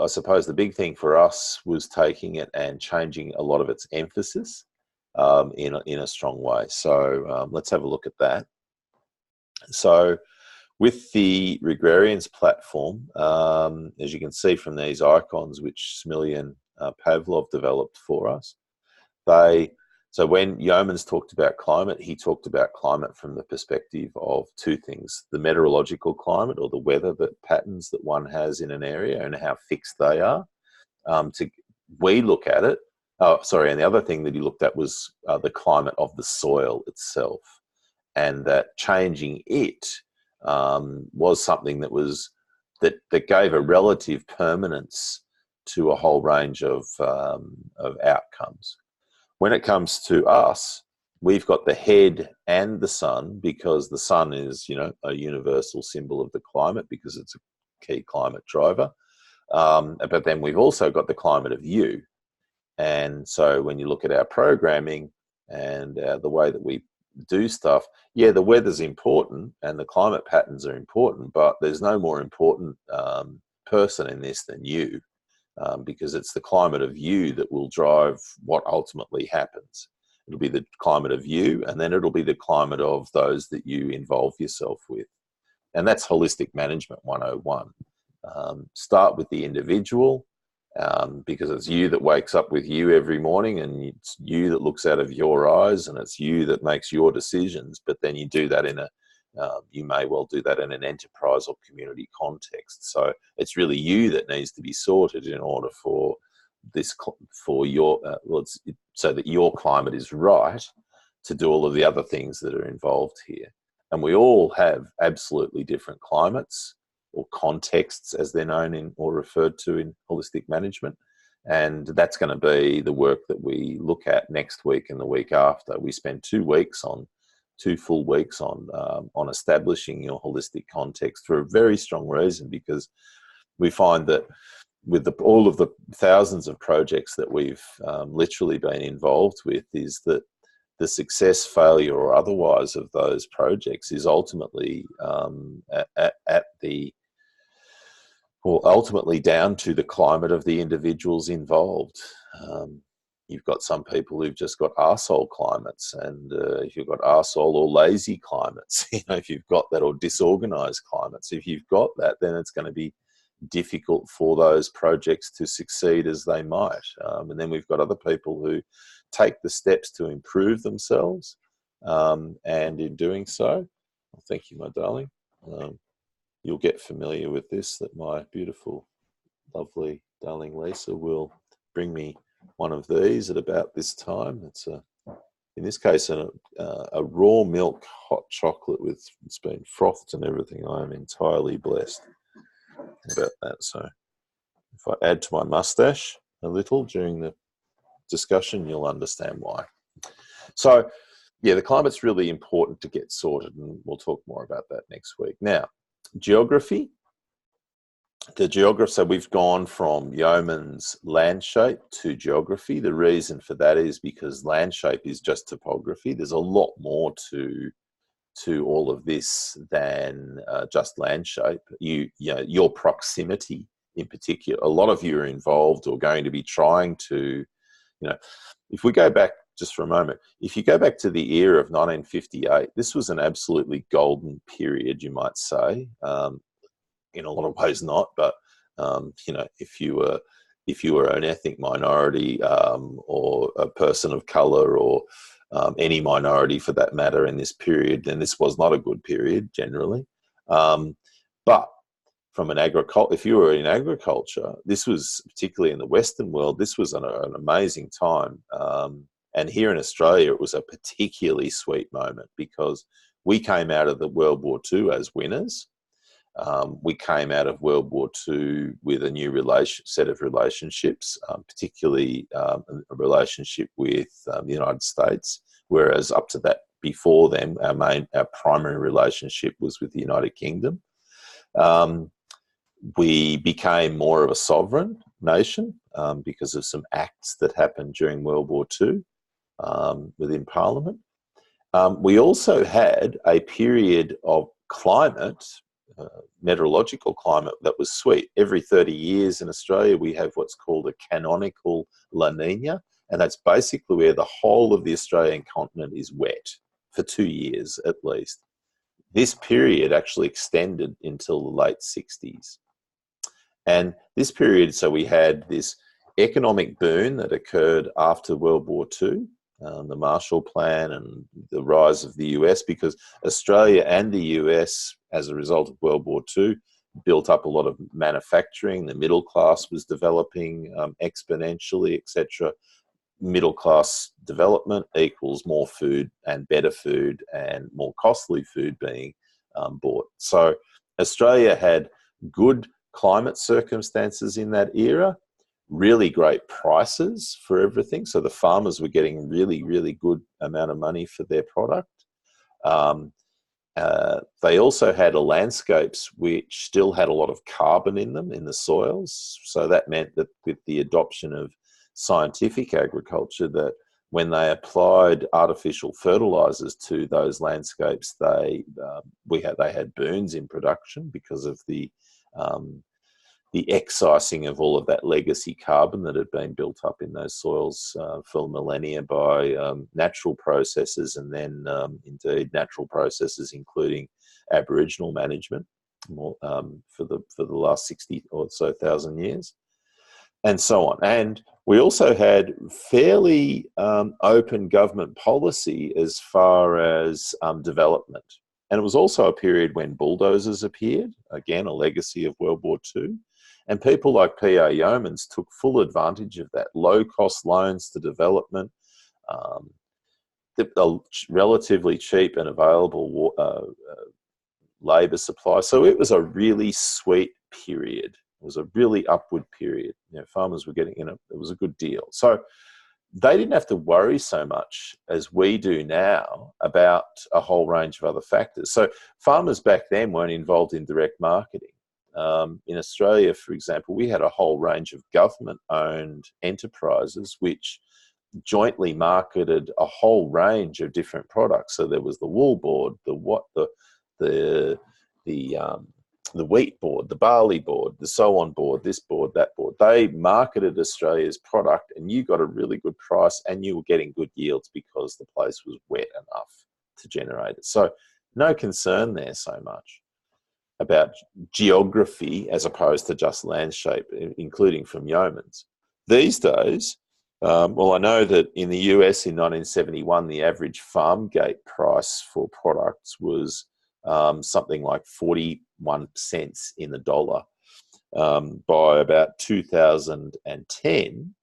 I suppose the big thing for us was taking it and changing a lot of its emphasis in a strong way. So let's have a look at that. So with the Regrarians platform, as you can see from these icons, which Smillian Pavlov developed for us. So when Yeomans talked about climate, he talked about climate from the perspective of two things: the meteorological climate, or the weather patterns that one has in an area and how fixed they are. We look at it. Oh, sorry. And the other thing that he looked at was the climate of the soil itself, and that changing it was something that gave a relative permanence to a whole range of outcomes. When it comes to us, we've got the head and the sun, because the sun is, a universal symbol of the climate because it's a key climate driver. But then we've also got the climate of you. And so when you look at our programming and the way that we do stuff, yeah, the weather's important and the climate patterns are important, but there's no more important person in this than you. Because it's the climate of you that will drive what ultimately happens. It'll be the climate of you, and then it'll be the climate of those that you involve yourself with. And that's Holistic Management 101. Start with the individual, because it's you that wakes up with you every morning, and it's you that looks out of your eyes, and it's you that makes your decisions. But then you do that you may well do that in an enterprise or community context. So it's really you that needs to be sorted in order for your so that your climate is right to do all of the other things that are involved here. And we all have absolutely different climates, or contexts as they're known in or referred to in holistic management. And that's going to be the work that we look at next week and the week after. We spend 2 full weeks on establishing your holistic context for a very strong reason, because we find that with all of the thousands of projects that we've literally been involved with, is that the success, failure, or otherwise of those projects is ultimately ultimately down to the climate of the individuals involved. You've got some people who've just got arsehole climates, and if you've got arsehole or lazy climates, if you've got that, or disorganized climates, if you've got that, then it's going to be difficult for those projects to succeed as they might. And then we've got other people who take the steps to improve themselves, and in doing so, thank you, my darling. You'll get familiar with this, that my beautiful, lovely, darling Lisa will bring me one of these at about this time. It's in this case a raw milk hot chocolate it's been frothed and everything. I am entirely blessed about that. So if I add to my mustache a little during the discussion, you'll understand why. So yeah, the climate's really important to get sorted, and we'll talk more about that next week. Now, geography. So we've gone from Yeoman's land shape to geography. The reason for that is because land shape is just topography. There's a lot more to all of this than just land shape. Your proximity in particular. A lot of you are involved or going to be trying to, if we go back just for a moment, if you go back to the era of 1958, this was an absolutely golden period, you might say. In a lot of ways not, but if you were an ethnic minority, or a person of color, or any minority for that matter in this period, then this was not a good period generally. But from if you were in agriculture, this was, particularly in the Western world, this was an amazing time. And here in Australia, it was a particularly sweet moment, because we came out of the World War II as winners. We came out of World War II with a new set of relationships, particularly a relationship with the United States, whereas up to that, before then, our primary relationship was with the United Kingdom. We became more of a sovereign nation because of some acts that happened during World War II within Parliament. We also had a period of climate, meteorological climate, that was sweet. Every 30 years in Australia, we have what's called a canonical La Nina, and that's basically where the whole of the Australian continent is wet for 2 years at least. This period actually extended until the late 60s. And this period, so we had this economic boom that occurred after World War II, the Marshall Plan and the rise of the US, because Australia and the US, as a result of World War II, built up a lot of manufacturing. The middle class was developing exponentially, etc. Middle class development equals more food and better food and more costly food being bought. So Australia had good climate circumstances in that era, really great prices for everything. So the farmers were getting really, really good amount of money for their product. They also had landscapes which still had a lot of carbon in them, in the soils. So that meant that with the adoption of scientific agriculture, that when they applied artificial fertilizers to those landscapes, they had boons in production because of the excising of all of that legacy carbon that had been built up in those soils for millennia by natural processes, and then indeed natural processes including Aboriginal management for the last 60 or so thousand years, and so on. And we also had fairly open government policy as far as development. And it was also a period when bulldozers appeared, again, a legacy of World War II. And people like P.A. Yeomans took full advantage of that. Low-cost loans to development, the relatively cheap and available labour supply. So it was a really sweet period. It was a really upward period. You know, farmers were getting, it was a good deal. So they didn't have to worry so much as we do now about a whole range of other factors. So farmers back then weren't involved in direct marketing. In Australia, for example, we had a whole range of government-owned enterprises which jointly marketed a whole range of different products. So there was the wool board, the wheat board, the barley board, the so on board, this board, that board. They marketed Australia's product, and you got a really good price, and you were getting good yields because the place was wet enough to generate it. So no concern there so much about geography as opposed to just landscape, including from Yeomans. These days, well, I know that in the US in 1971, the average farm gate price for products was something like 41 cents in the dollar. By about 2010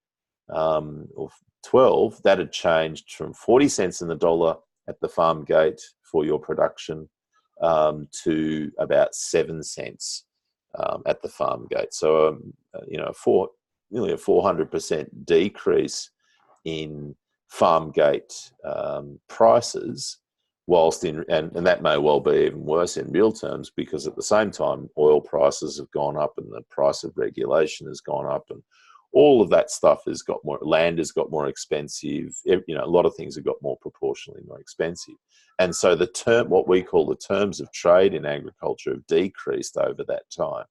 or 12, that had changed from 40 cents in the dollar at the farm gate for your production to about 7 cents at the farm gate. So, nearly a 400% decrease in farm gate prices, whilst and that may well be even worse in real terms, because at the same time oil prices have gone up and the price of regulation has gone up, and all of that stuff has got more, land has got more expensive, a lot of things have got more proportionally more expensive. And so what we call the terms of trade in agriculture have decreased over that time.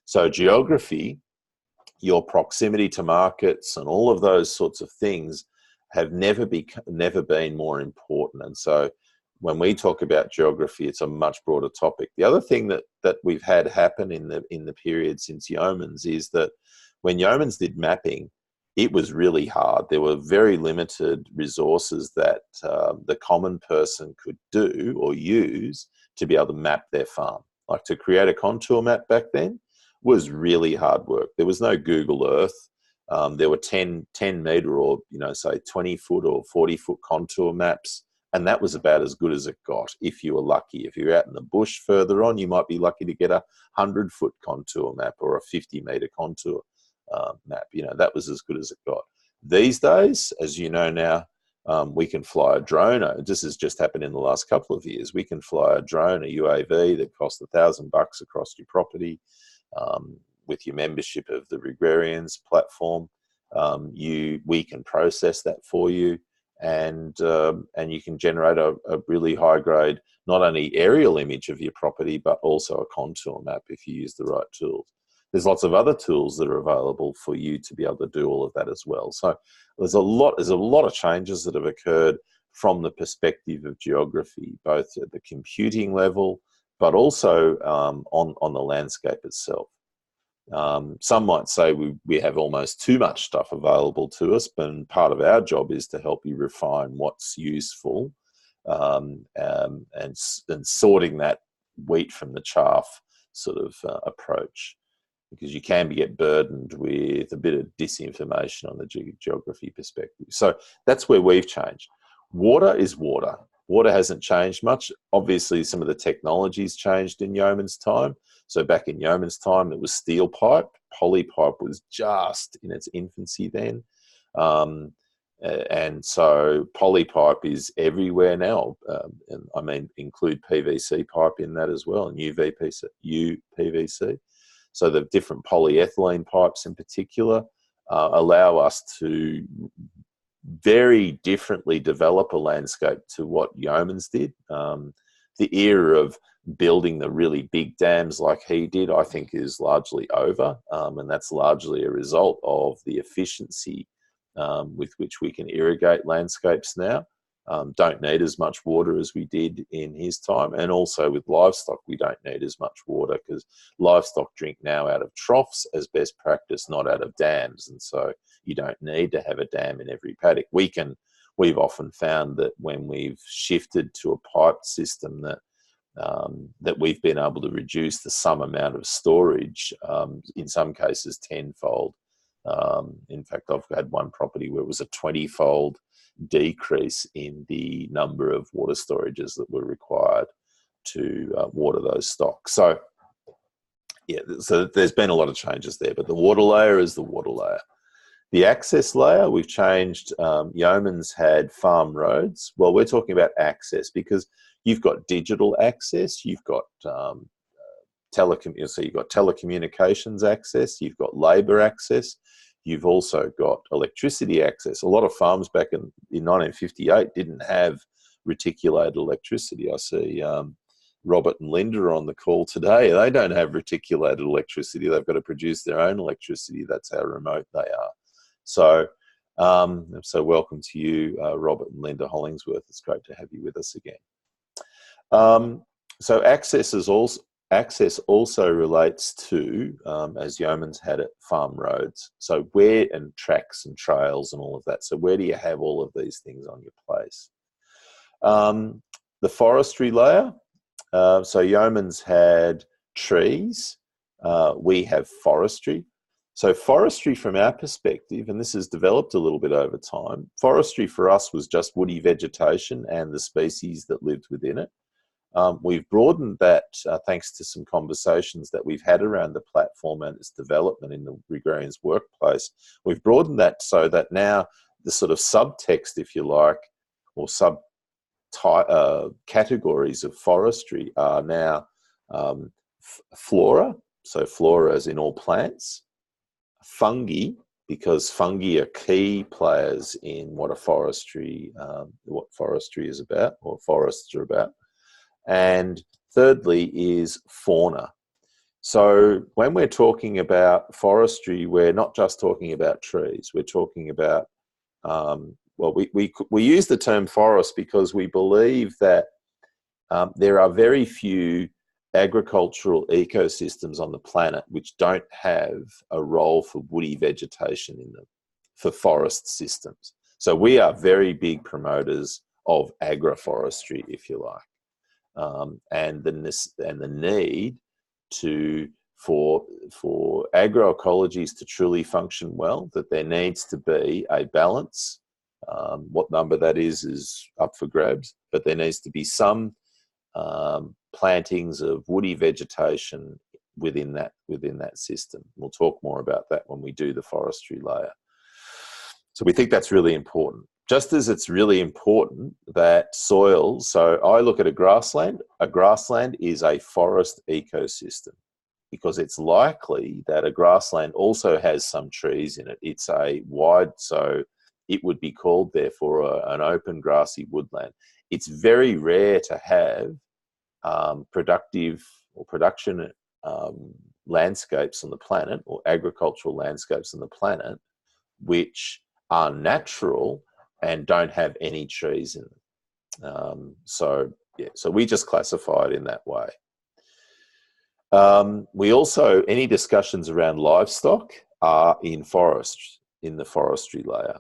So geography, your proximity to markets and all of those sorts of things have never been more important. And so when we talk about geography, it's a much broader topic. The other thing that we've had happen in the period since Yeomans is that when Yeomans did mapping, it was really hard. There were very limited resources that the common person could do or use to be able to map their farm. Like to create a contour map back then was really hard work. There was no Google Earth. There were 10 metre or, say 20 foot or 40 foot contour maps. And that was about as good as it got if you were lucky. If you're out in the bush further on, you might be lucky to get a 100-foot contour map or a 50-metre contour map. That was as good as it got. These days, as you know now, we can fly a drone. This has just happened in the last couple of years. We can fly a drone, a UAV that costs $1,000 across your property with your membership of the Regrarians platform. We can process that for you. And you can generate a really high grade, not only aerial image of your property, but also a contour map if you use the right tools. There's lots of other tools that are available for you to be able to do all of that as well. So there's a lot of changes that have occurred from the perspective of geography, both at the computing level, but also on the landscape itself. Some might say we have almost too much stuff available to us, but part of our job is to help you refine what's useful, and sorting that wheat from the chaff sort of approach, because you can get burdened with a bit of disinformation on the geography perspective. So that's where we've changed. Water is water. Water hasn't changed much. Obviously, some of the technology's changed in Yeoman's time. So back in Yeoman's time, it was steel pipe. Poly pipe was just in its infancy then. And so poly pipe is everywhere now. And I mean, include PVC pipe in that as well, and UPVC. So the different polyethylene pipes in particular allow us to very differently develop a landscape to what Yeoman's did. The era of building the really big dams like he did, I think, is largely over, and that's largely a result of the efficiency with which we can irrigate landscapes now. Don't need as much water as we did in his time, and also with livestock we don't need as much water, because livestock drink now out of troughs as best practice, not out of dams, and so you don't need to have a dam in every paddock. We've often found that when we've shifted to a piped system that we've been able to reduce the sum amount of storage, in some cases tenfold. In fact, I've had one property where it was a 20-fold decrease in the number of water storages that were required to water those stocks. So, yeah, so there's been a lot of changes there, but the water layer is the water layer. The access layer, we've changed. Yeoman's had farm roads. Well, we're talking about access because you've got digital access, you've got so you've got telecommunications access, you've got labour access, you've also got electricity access. A lot of farms back in 1958 didn't have reticulated electricity. I see Robert and Linda are on the call today. They don't have reticulated electricity. They've got to produce their own electricity. That's how remote they are. So, so welcome to you, Robert and Linda Hollingsworth. It's great to have you with us again. So access also relates to, as Yeoman's had it, farm roads. So where, and tracks and trails and all of that. So where do you have all of these things on your place? The forestry layer. So Yeoman's had trees. We have forestry. So forestry from our perspective, and this has developed a little bit over time, forestry for us was just woody vegetation and the species that lived within it. We've broadened that thanks to some conversations that we've had around the platform and its development in the Regrarians workplace. We've broadened that so that now the sort of subtext, if you like, or categories of forestry are now flora, so flora as in all plants, fungi, because fungi are key players in what forestry is about, or forests are about. And thirdly is fauna. So when we're talking about forestry, we're not just talking about trees. We're talking about, well, we use the term forest because we believe that there are very few agricultural ecosystems on the planet which don't have a role for woody vegetation in them, for forest systems. So we are very big promoters of agroforestry, if you like. And the need for agroecologies to truly function well, that there needs to be a balance. What number that is up for grabs, but there needs to be some plantings of woody vegetation within that system. We'll talk more about that when we do the forestry layer. So we think that's really important. Just as it's really important that soils, so I look at a grassland is a forest ecosystem because it's likely that a grassland also has some trees in it. It's a wide, so it would be called therefore an open grassy woodland. It's very rare to have productive or production landscapes on the planet, or agricultural landscapes on the planet, which are natural and don't have any trees in them. So we just classify it in that way. We also, any discussions around livestock are in the forestry layer.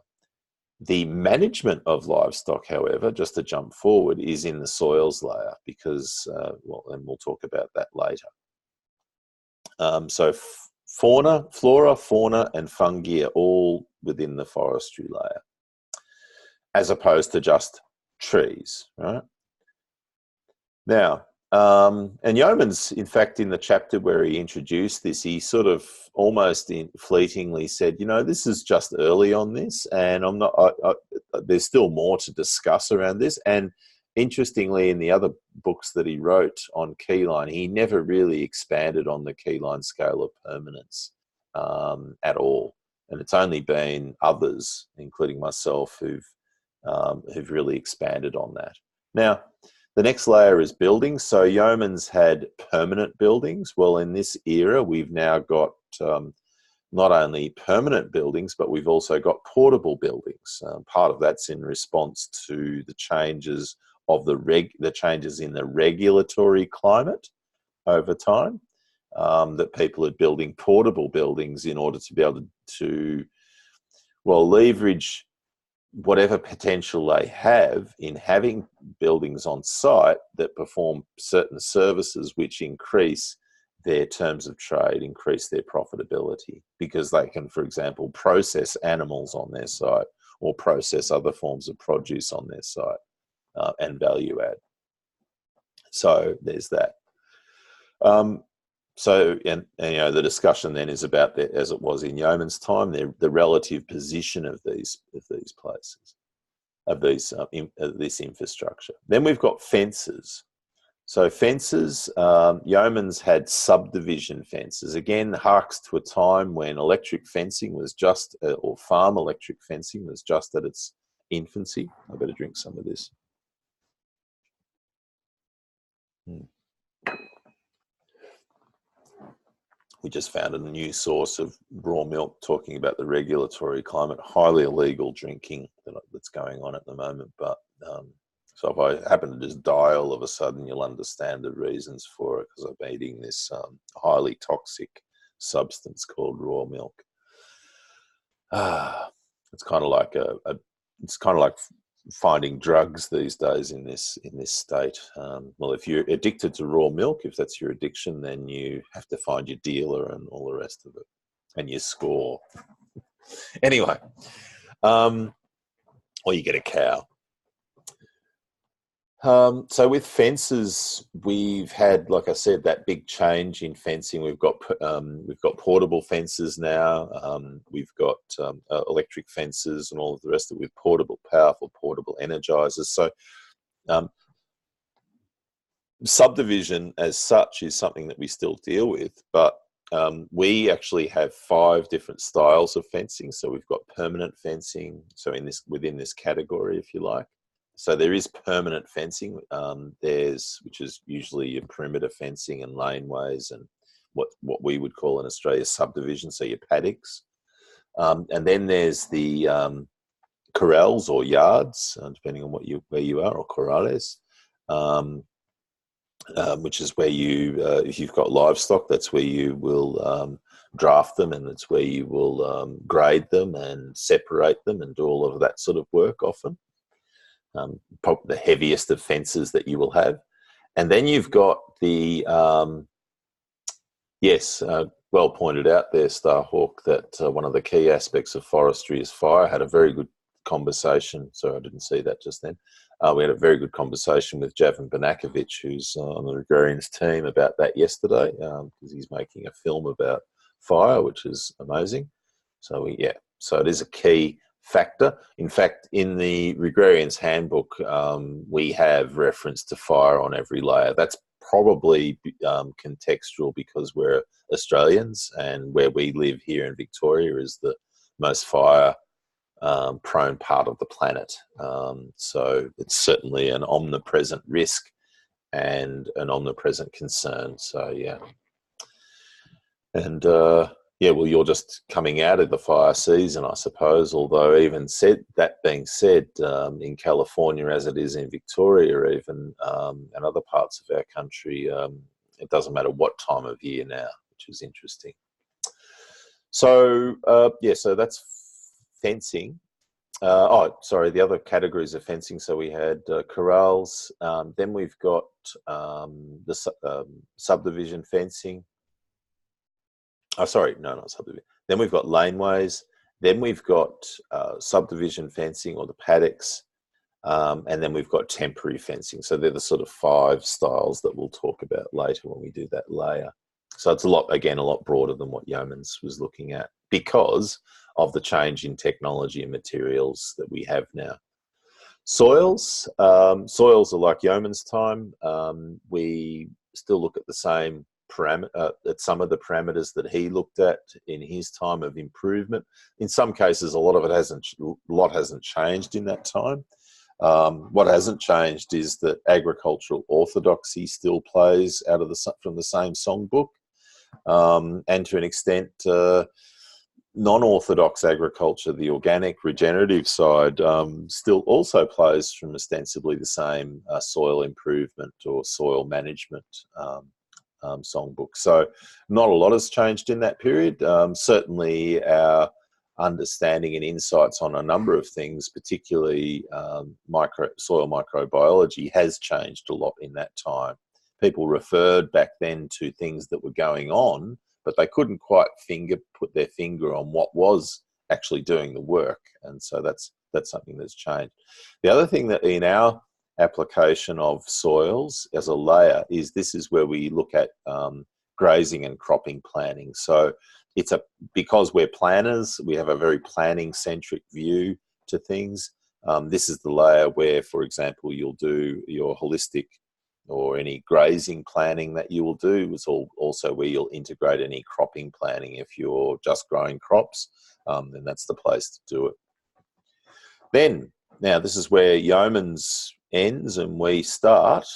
The management of livestock, however, just to jump forward, is in the soils layer because, well, and we'll talk about that later. So flora, fauna, and fungi are all within the forestry layer, as opposed to just trees, right? Now, and Yeomans, in fact, in the chapter where he introduced this, he sort of almost fleetingly said, you know, this is just early on this, and I'm not. There's still more to discuss around this. And interestingly, in the other books that he wrote on keyline, he never really expanded on the keyline scale of permanence at all. And it's only been others, including myself, who've really expanded on that. Now, the next layer is buildings. So Yeomans had permanent buildings. Well, in this era, we've now got not only permanent buildings, but we've also got portable buildings. Part of that's in response to the changes of the changes in the regulatory climate over time. That people are building portable buildings in order to be able to leverage whatever potential they have in having buildings on site that perform certain services which increase their terms of trade, increase their profitability, because they can, for example, process animals on their site or process other forms of produce on their site and value add. So there's that. So, and you know, the discussion then is about, as it was in Yeoman's time, the relative position of these places, of this infrastructure. Then we've got fences. So fences, Yeoman's had subdivision fences. Again, harks to a time when electric fencing was just, or farm electric fencing was just at its infancy. I better drink some of this. We just found a new source of raw milk talking about the regulatory climate, highly illegal drinking that's going on at the moment. But so if I happen to just die all of a sudden, you'll understand the reasons for it, because I'm eating this highly toxic substance called raw milk. It's kind of like it's kind of like finding drugs these days in this state. Well, if you're addicted to raw milk, if that's your addiction, then you have to find your dealer and all the rest of it, and your score. Anyway, or you get a cow. So with fences, we've had, like I said, that big change in fencing. We've got portable fences now. We've got electric fences and all of the rest of it with powerful portable energizers. So subdivision as such is something that we still deal with, but we actually have 5 different styles of fencing. So we've got permanent fencing. So within this category, if you like. So there is permanent fencing, which is usually your perimeter fencing and laneways and what we would call in Australia subdivision, so your paddocks. And then there's the corrals or yards, depending on where you are, or corrales, which is where if you've got livestock, that's where you will draft them, and it's where you will grade them and separate them and do all of that sort of work often. Probably the heaviest of fences that you will have. And then you've got the, well pointed out there, Starhawk, that one of the key aspects of forestry is fire. I had a very good conversation. Sorry, I didn't see that just then. We had a very good conversation with Javan Banakovic, who's on the Regrarians team, about that yesterday, because he's making a film about fire, which is amazing. So so it is a key factor. In fact, in the Regrarians handbook, we have reference to fire on every layer. That's probably contextual because we're Australians, and where we live here in Victoria is the most fire prone part of the planet. So it's certainly an omnipresent risk and an omnipresent concern. So yeah. And well, you're just coming out of the fire season, I suppose, although that being said, in California, as it is in Victoria even, and other parts of our country, it doesn't matter what time of year now, which is interesting. So yeah, so that's fencing. The other categories of fencing. So we had corrals. Then we've got the subdivision fencing. Oh, sorry, no, not subdivision. Then we've got laneways. Then we've got subdivision fencing, or the paddocks. And then we've got temporary fencing. So they're the sort of 5 styles that we'll talk about later when we do that layer. So it's a lot broader than what Yeomans was looking at, because of the change in technology and materials that we have now. Soils are like Yeoman's time. We still look at the same at some of the parameters that he looked at in his time of improvement. In some cases, a lot hasn't changed in that time. What hasn't changed is that agricultural orthodoxy still plays from the same songbook, and to an extent, non-orthodox agriculture, the organic regenerative side, still also plays from ostensibly the same soil improvement or soil management songbook. So not a lot has changed in that period. Certainly our understanding and insights on a number of things, particularly soil microbiology, has changed a lot in that time. People referred back then to things that were going on, but they couldn't quite put their finger on what was actually doing the work. And so that's something that's changed. The other thing that in our application of soils as a layer is this is where we look at grazing and cropping planning. So because we're planners, we have a very planning-centric view to things. This is the layer where, for example, you'll do your holistic or any grazing planning that you will do. It's also where you'll integrate any cropping planning. If you're just growing crops, then that's the place to do it. Now this is where Yeomans ends and we start,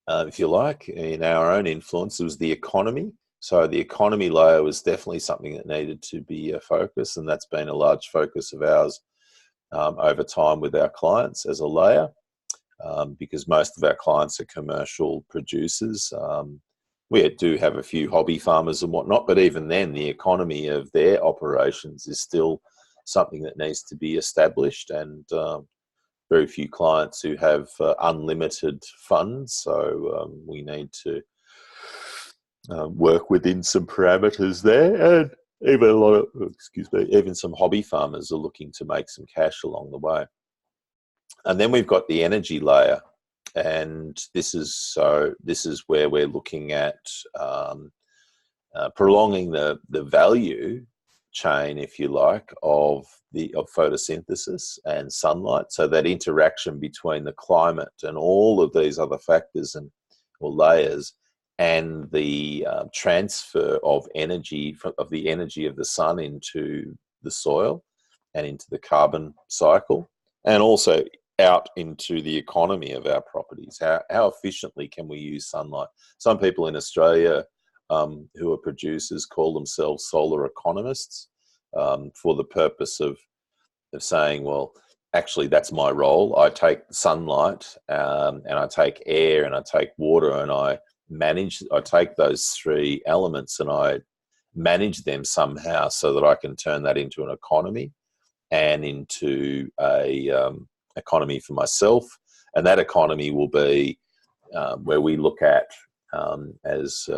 if you like, in our own influence. It was the economy. So the economy layer was definitely something that needed to be a focus, and that's been a large focus of ours over time with our clients as a layer. Because most of our clients are commercial producers. We do have a few hobby farmers and whatnot, but even then, the economy of their operations is still something that needs to be established, and very few clients who have unlimited funds. So we need to work within some parameters there, and even some hobby farmers are looking to make some cash along the way. And then we've got the energy layer, and this is where we're looking at prolonging the value chain, if you like, of photosynthesis and sunlight. So that interaction between the climate and all of these other factors or layers, and the transfer of energy of the sun into the soil and into the carbon cycle, and also out into the economy of our properties. How efficiently can we use sunlight? Some people in Australia who are producers call themselves solar economists, for the purpose of saying, well, actually that's my role. I take sunlight and I take air and I take water, and I take those 3 elements and I manage them somehow so that I can turn that into an economy and into a economy for myself. And that economy will be where we look at, as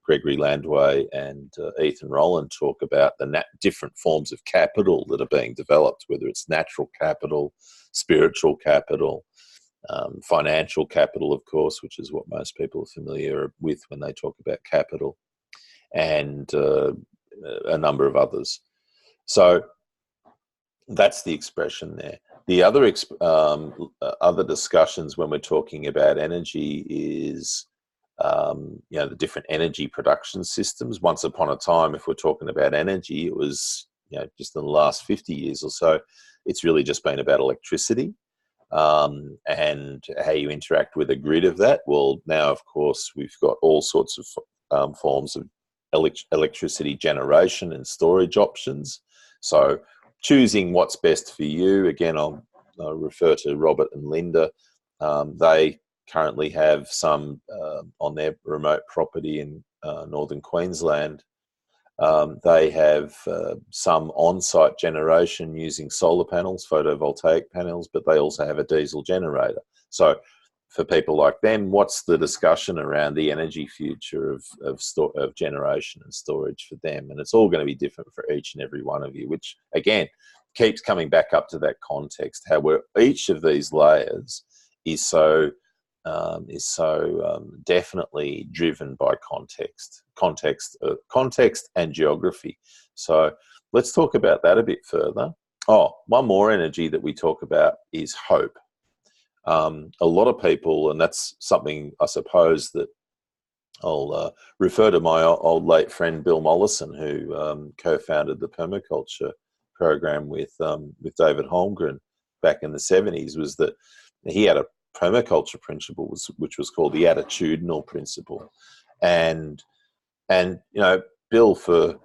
Gregory Landway and Ethan Rowland talk about, the different forms of capital that are being developed, whether it's natural capital, spiritual capital, financial capital, of course, which is what most people are familiar with when they talk about capital, and a number of others. So that's the expression there. The other discussions when we're talking about energy is the different energy production systems. Once upon a time, if we're talking about energy, it was just in the last 50 years or so, it's really just been about electricity and how you interact with a grid of that. Well, now of course we've got all sorts of forms of electricity generation and storage options. So choosing what's best for you. Again, I'll refer to Robert and Linda. They currently have some on their remote property in northern Queensland. They have some on-site generation using solar panels, photovoltaic panels, but they also have a diesel generator. So for people like them, what's the discussion around the energy future of generation and storage for them? And it's all going to be different for each and every one of you, which again keeps coming back up to that context, how each of these layers is so definitely driven by context and geography. So let's talk about that a bit further. Oh, one more energy that we talk about is hope. A lot of people, and that's something I suppose that I'll refer to my old late friend Bill Mollison, who co-founded the permaculture program with David Holmgren back in the 70s, was that he had a permaculture principle which was called the attitudinal principle, and Bill, for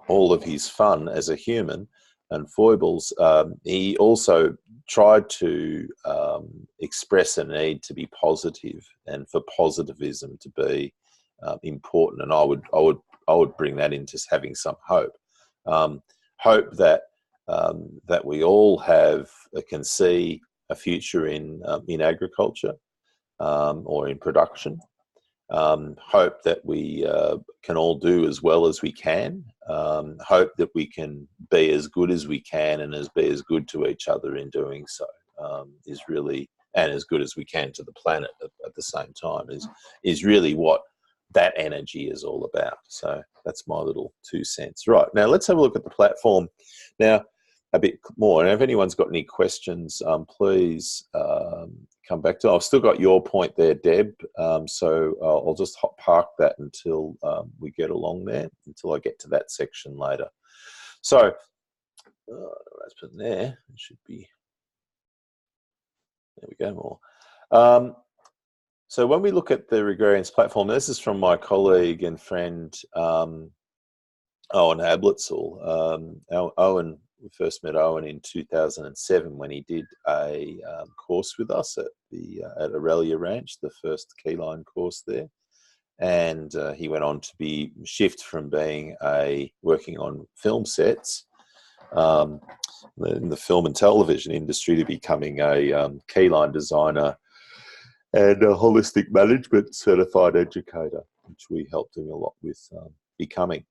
all of his fun as a human and foibles, he also tried to express a need to be positive and for positivism to be important, and I would bring that into having some hope, hope that we all can see a future in agriculture or in production. Hope that we can all do as well as we can. Hope that we can be as good as we can and be as good to each other in doing so, is really, and as good as we can to the planet at the same time, is really what that energy is all about. So that's my little 2 cents. Right, now let's have a look at the platform now a bit more. And if anyone's got any questions, please come back to. I've still got your point there, Deb. So I'll just park that until we get along there, until I get to that section later. So let's put in there. It should be. There we go. More. So when we look at the Regrarians platform, this is from my colleague and friend Owen Ablitzel. Owen. We first met Owen in 2007 when he did a course with us at Aurelia Ranch, the first keyline course there, and he went on to shift from being working on film sets in the film and television industry to becoming a keyline designer and a holistic management certified educator, which we helped him a lot with becoming.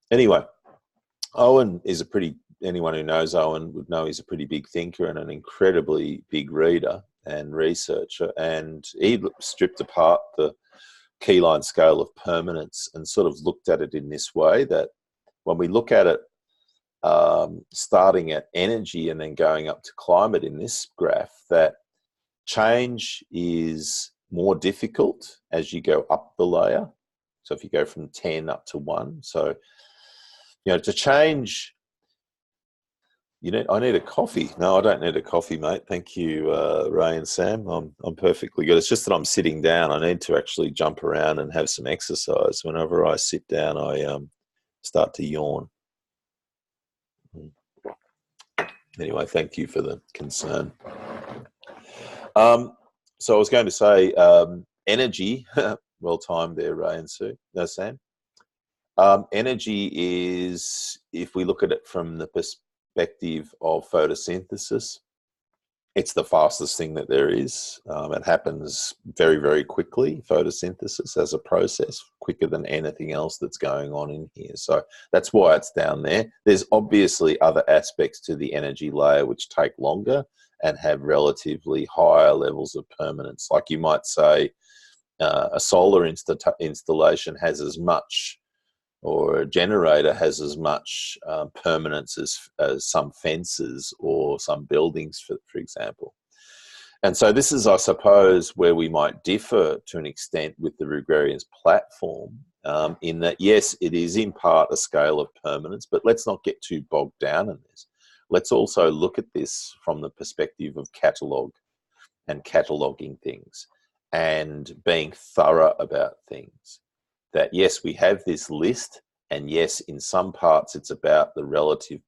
Anyway, Owen is anyone who knows Owen would know he's a pretty big thinker and an incredibly big reader and researcher, and he stripped apart the keyline scale of permanence and sort of looked at it in this way, that when we look at it starting at energy and then going up to climate in this graph, that change is more difficult as you go up the layer. So if you go from 10 up to 1, so to change, I need a coffee. No, I don't need a coffee, mate. Thank you, Ray and Sam. I'm perfectly good. It's just that I'm sitting down. I need to actually jump around and have some exercise. Whenever I sit down, I start to yawn. Anyway, thank you for the concern. So I was going to say energy. Well timed there, Ray and Sue. No, Sam. Energy is, if we look at it from the perspective of photosynthesis, it's the fastest thing that there is. It happens very, very quickly, photosynthesis as a process, quicker than anything else that's going on in here. So that's why it's down there. There's obviously other aspects to the energy layer which take longer and have relatively higher levels of permanence. Like you might say a solar installation has as much, or a generator has as much permanence as some fences or some buildings, for example. And so this is, I suppose, where we might differ to an extent with the Regrarians platform, in that, yes, it is in part a scale of permanence, but let's not get too bogged down in this. Let's also look at this from the perspective of catalogue and cataloguing things and being thorough about things. That yes, we have this list, and yes, in some parts it's about the relative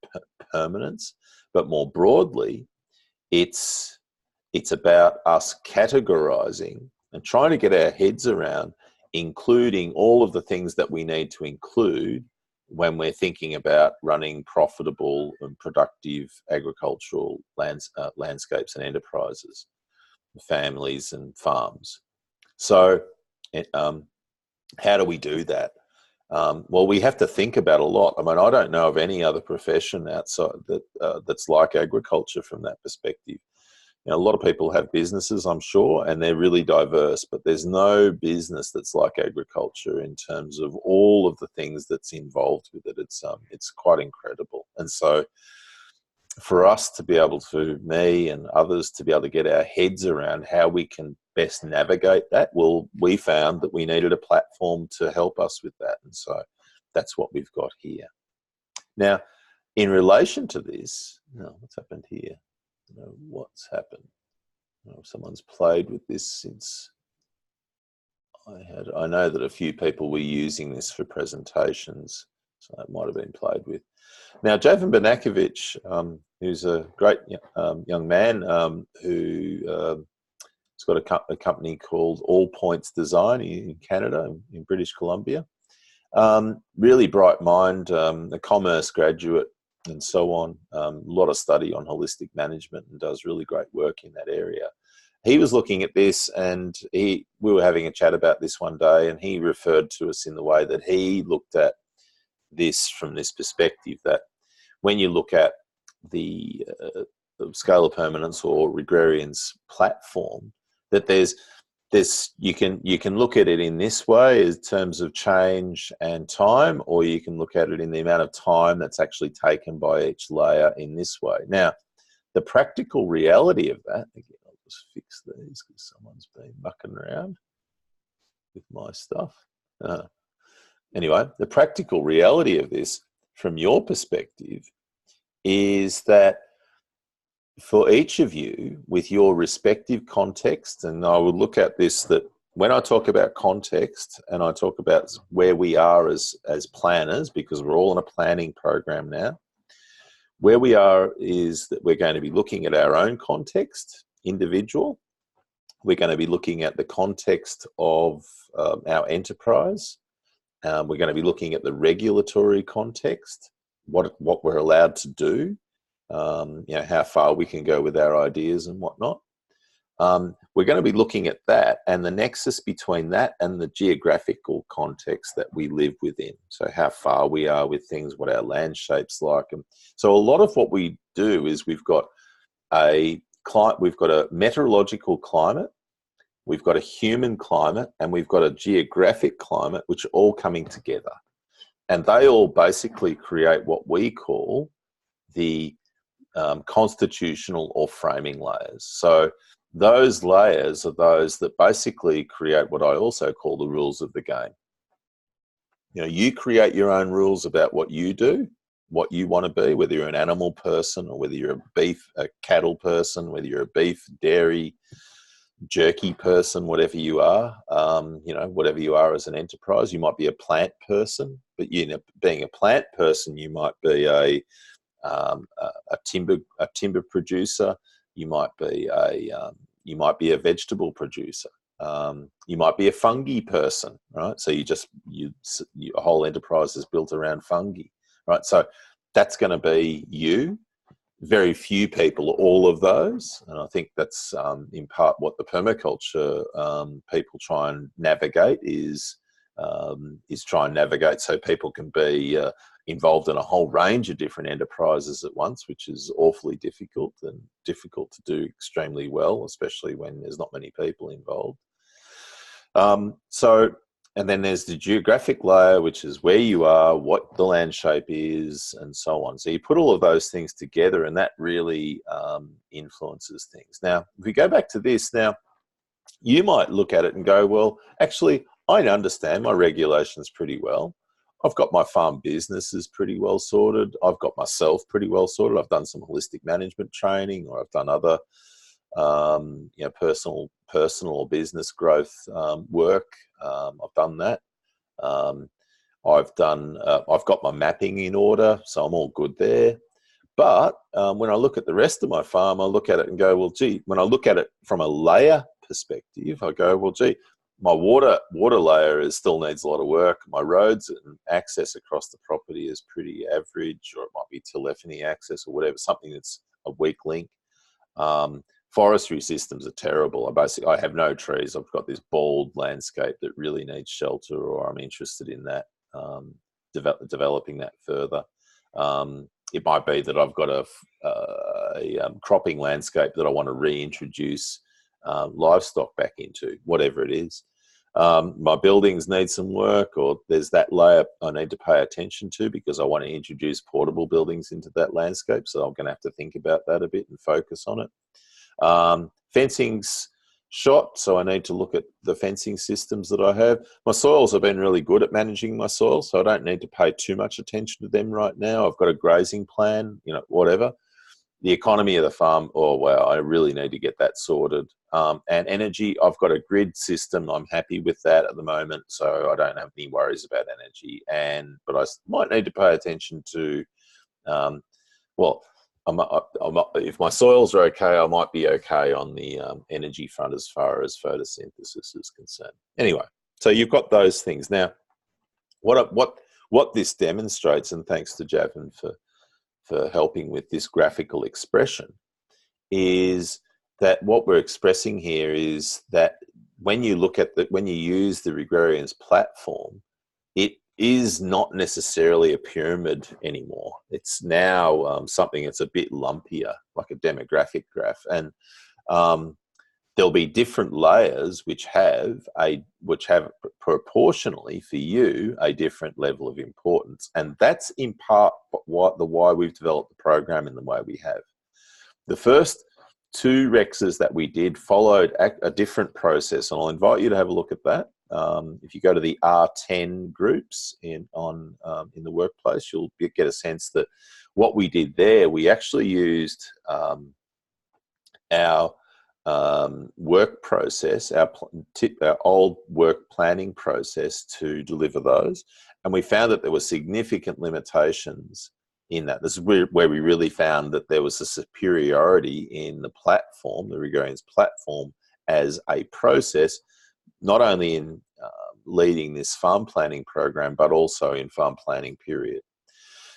permanence, but more broadly, it's about us categorizing and trying to get our heads around including all of the things that we need to include when we're thinking about running profitable and productive agricultural landscapes and enterprises, families and farms. So how do we do that? Well, we have to think about a lot. I mean, I don't know of any other profession outside that's like agriculture from that perspective. You know, a lot of people have businesses, I'm sure, and they're really diverse, but there's no business that's like agriculture in terms of all of the things that's involved with it. It's quite incredible. And so for us to be able to, me and others, to be able to get our heads around how we can best navigate that, well, we found that we needed a platform to help us with that. And so that's what we've got here. Now, in relation to this, what's happened here? What's happened? Someone's played with this since I know that a few people were using this for presentations, so that might have been played with. Now, Javan Banakovic, who's a great young man who has got a company called All Points Design in Canada, in British Columbia. Really bright mind, a commerce graduate, and so on. A lot of study on holistic management and does really great work in that area. He was looking at this, and we were having a chat about this one day, and he referred to us in the way that he looked at this from this perspective, that when you look at the Scale of Permanence or Regrarians platform, that you can look at it in this way in terms of change and time, or you can look at it in the amount of time that's actually taken by each layer in this way. Now, the practical reality of that, again, I'll just fix these because someone's been mucking around with my stuff. Anyway, the practical reality of this from your perspective is that for each of you with your respective context, and I would look at this, that when I talk about context and I talk about where we are as planners, because we're all in a planning program now, where we are is that we're going to be looking at our own context, individual. We're going to be looking at the context of our enterprise. We're going to be looking at the regulatory context, what we're allowed to do. How far we can go with our ideas and whatnot. We're going to be looking at that and the nexus between that and the geographical context that we live within. So how far we are with things, what our land shape's like. And so a lot of what we do is we've got a meteorological climate, we've got a human climate, and we've got a geographic climate, which are all coming together. And they all basically create what we call the constitutional or framing layers. So those layers are those that basically create what I also call the rules of the game. You create your own rules about what you do, what you want to be, whether you're an animal person or whether you're a cattle person, whether you're a beef, dairy, jerky person, whatever you are, whatever you are as an enterprise. You might be a plant person, but being a plant person, you might be a timber producer. You might be a vegetable producer. You might be a fungi person, right? So your whole enterprise is built around fungi, right? So that's going to be you. Very few people are all of those, and I think that's in part what the permaculture people try and navigate is try and navigate so people can be involved in a whole range of different enterprises at once, which is awfully difficult and difficult to do extremely well, especially when there's not many people involved. And then there's the geographic layer, which is where you are, what the land shape is, and so on. So you put all of those things together, and that really influences things. Now, if we go back to this, now you might look at it and go, well, actually, I understand my regulations pretty well. I've got my farm businesses pretty well sorted. I've got myself pretty well sorted. I've done some holistic management training, or I've done other personal or business growth work. I've done that. I've got my mapping in order, so I'm all good there. But when I look at the rest of my farm, I look at it and go, well, gee, when I look at it from a layer perspective, I go, well, gee, my water layer still needs a lot of work. My roads and access across the property is pretty average, or it might be telephony access or whatever, something that's a weak link. Forestry systems are terrible. I have no trees. I've got this bald landscape that really needs shelter, or I'm interested in that, developing that further. It might be that I've got a cropping landscape that I want to reintroduce livestock back into, whatever it is. My buildings need some work, or there's that layer I need to pay attention to because I want to introduce portable buildings into that landscape. So I'm going to have to think about that a bit and focus on it. Fencing's shot, so I need to look at the fencing systems that I have. My soils have been really good at managing my soil, so I don't need to pay too much attention to them right now. I've got a grazing plan, whatever. The economy of the farm, oh wow, I really need to get that sorted. And energy, I've got a grid system. I'm happy with that at the moment, so I don't have any worries about energy. But I might need to pay attention to, if my soils are okay, I might be okay on the energy front as far as photosynthesis is concerned. Anyway, so you've got those things. Now, what this demonstrates, and thanks to Javin for helping with this graphical expression, is that what we're expressing here is that when you use the Regrarians platform, it is not necessarily a pyramid anymore. It's now something that's a bit lumpier, like a demographic graph, and there'll be different layers which have proportionally for you a different level of importance, and that's in part why we've developed the program in the way we have. The first 2 Rexes that we did followed a different process, and I'll invite you to have a look at that. If you go to the R10 groups in the workplace, you'll get a sense that what we did there, we actually used our work process, our old work planning process to deliver those, and we found that there were significant limitations in that. This is where we really found that there was a superiority in the platform, the Regrarians platform, as a process, not only in leading this farm planning program, but also in farm planning period.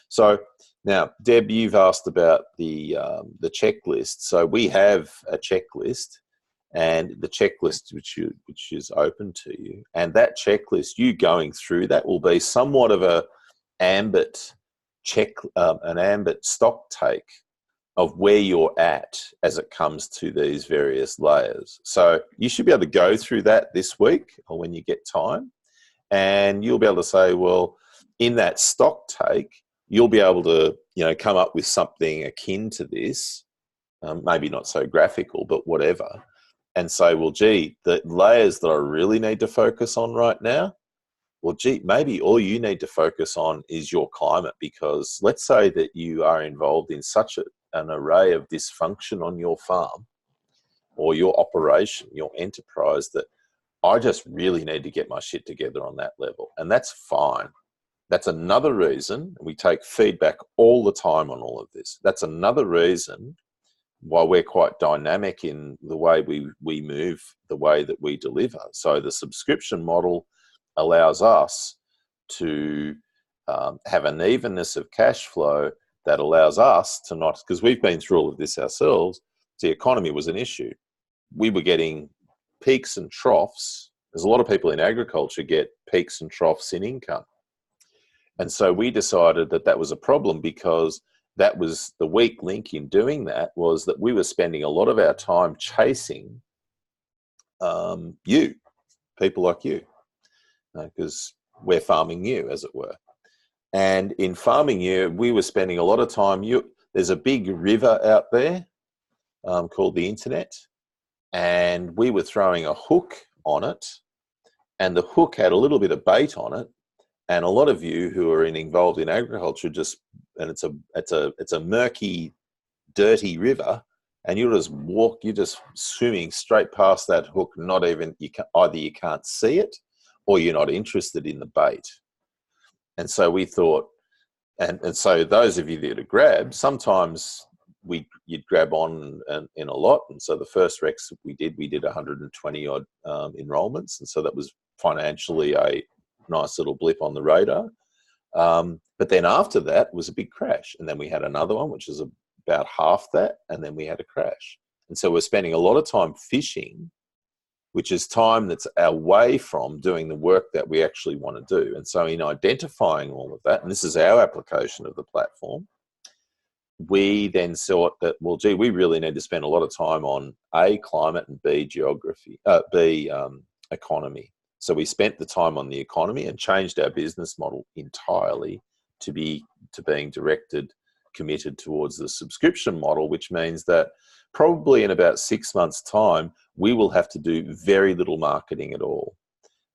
So now, Deb, you've asked about the checklist. So we have a checklist, and the checklist which is open to you, and that checklist, you going through that will be somewhat of an ambit stock take of where you're at as it comes to these various layers. So you should be able to go through that this week or when you get time, and you'll be able to say, well, in that stock take, you'll be able to, come up with something akin to this, maybe not so graphical, but whatever, and say, well, gee, the layers that I really need to focus on right now, well, gee, maybe all you need to focus on is your climate, because let's say that you are involved in such an array of dysfunction on your farm or your operation, your enterprise, that I just really need to get my shit together on that level. And that's fine. That's another reason, we take feedback all the time on all of this. That's another reason why we're quite dynamic in the way we move, the way that we deliver. So the subscription model allows us to have an evenness of cash flow that allows us to not, because we've been through all of this ourselves, the economy was an issue. We were getting peaks and troughs. There's a lot of people in agriculture get peaks and troughs in income. And so we decided that was a problem, because that was the weak link in doing that, was that we were spending a lot of our time chasing people like you, because we're farming you, as it were. And in farming you, we were spending a lot of time, there's a big river out there called the internet, and we were throwing a hook on it, and the hook had a little bit of bait on it. And a lot of you who are involved in agriculture and it's a murky, dirty river, and you're just swimming straight past that hook. Either you can't see it, or you're not interested in the bait. And so we thought, and so those of you that are grab, sometimes you'd grab on and in a lot. And so the first Rex we did 120 odd enrollments, and so that was financially a nice little blip on the radar. But then after that was a big crash, and then we had another one which is about half that, and then we had a crash. And so we're spending a lot of time fishing, which is time that's away from doing the work that we actually want to do. And so in identifying all of that, and this is our application of the platform, we then thought that, well, gee, we really need to spend a lot of time on A, climate, and B, geography, B, economy. So we spent the time on the economy and changed our business model entirely to being committed towards the subscription model, which means that probably in about 6 months' time, we will have to do very little marketing at all.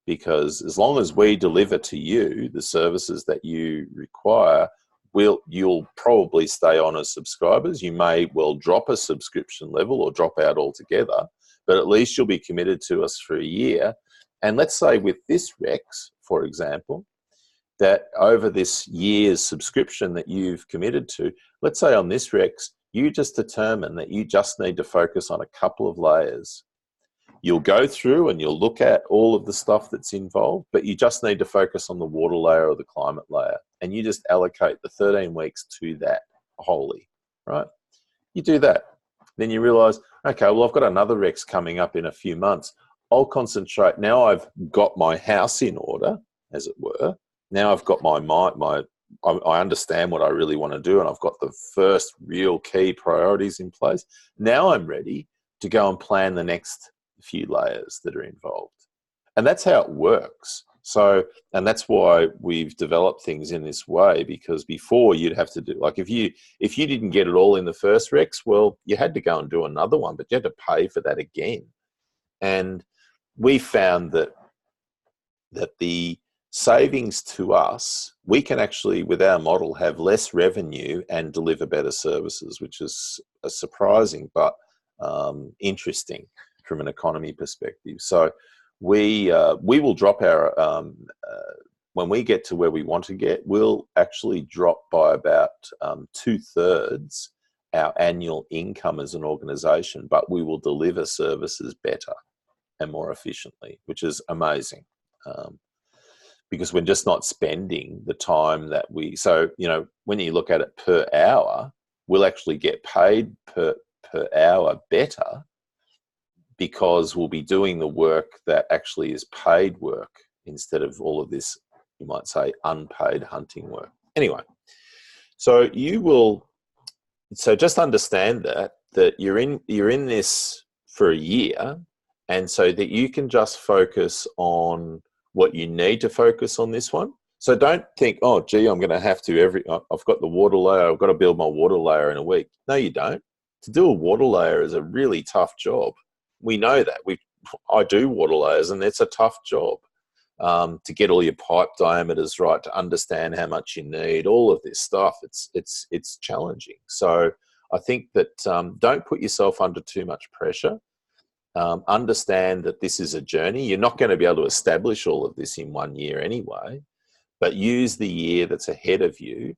Because as long as we deliver to you the services that you require, you'll probably stay on as subscribers. You may well drop a subscription level or drop out altogether, but at least you'll be committed to us for a year. And let's say with this Rex, for example, that over this year's subscription that you've committed to, let's say on this Rex, you just determine that you just need to focus on a couple of layers. You'll go through and you'll look at all of the stuff that's involved, but you just need to focus on the water layer or the climate layer. And you just allocate the 13 weeks to that wholly, right? You do that. Then you realize, okay, well, I've got another Rex coming up in a few months. I'll concentrate. Now I've got my house in order, as it were. Now I've got I understand what I really want to do, and I've got the first real key priorities in place. Now I'm ready to go and plan the next few layers that are involved. And that's how it works. So, and that's why we've developed things in this way, because before you'd have to do, like if you didn't get it all in the first Rex, well, you had to go and do another one, but you had to pay for that again. And we found that the savings to us, we can actually, with our model, have less revenue and deliver better services, which is surprising but interesting from an economy perspective. So we will drop our, when we get to where we want to get, we'll actually drop by about 2/3 our annual income as an organisation, but we will deliver services better and more efficiently, which is amazing. Because we're just not spending the time that so, when you look at it per hour, we'll actually get paid per hour better, because we'll be doing the work that actually is paid work instead of all of this, you might say, unpaid hunting work. Anyway, so just understand that you're in this for a year, and so that you can just focus on what you need to focus on this one. So don't think, oh, gee, I'm going to have to I've got the water layer, I've got to build my water layer in a week. No, you don't. To do a water layer is a really tough job. We know that. I do water layers, and it's a tough job to get all your pipe diameters right, to understand how much you need, all of this stuff. It's challenging. So I think that don't put yourself under too much pressure. Understand that this is a journey. You're not going to be able to establish all of this in 1 year anyway, but use the year that's ahead of you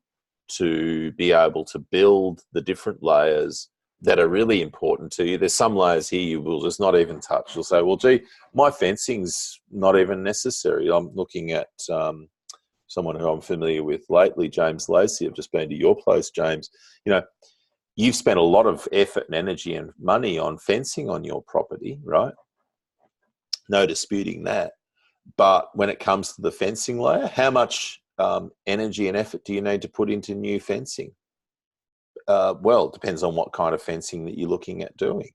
to be able to build the different layers that are really important to you. There's some layers here you will just not even touch. You'll say, well, gee, my fencing's not even necessary. I'm looking at someone who I'm familiar with lately, James Lacey. I've just been to your place, James. You've spent a lot of effort and energy and money on fencing on your property, right? No disputing that. But when it comes to the fencing layer, how much energy and effort do you need to put into new fencing? Well, it depends on what kind of fencing that you're looking at doing.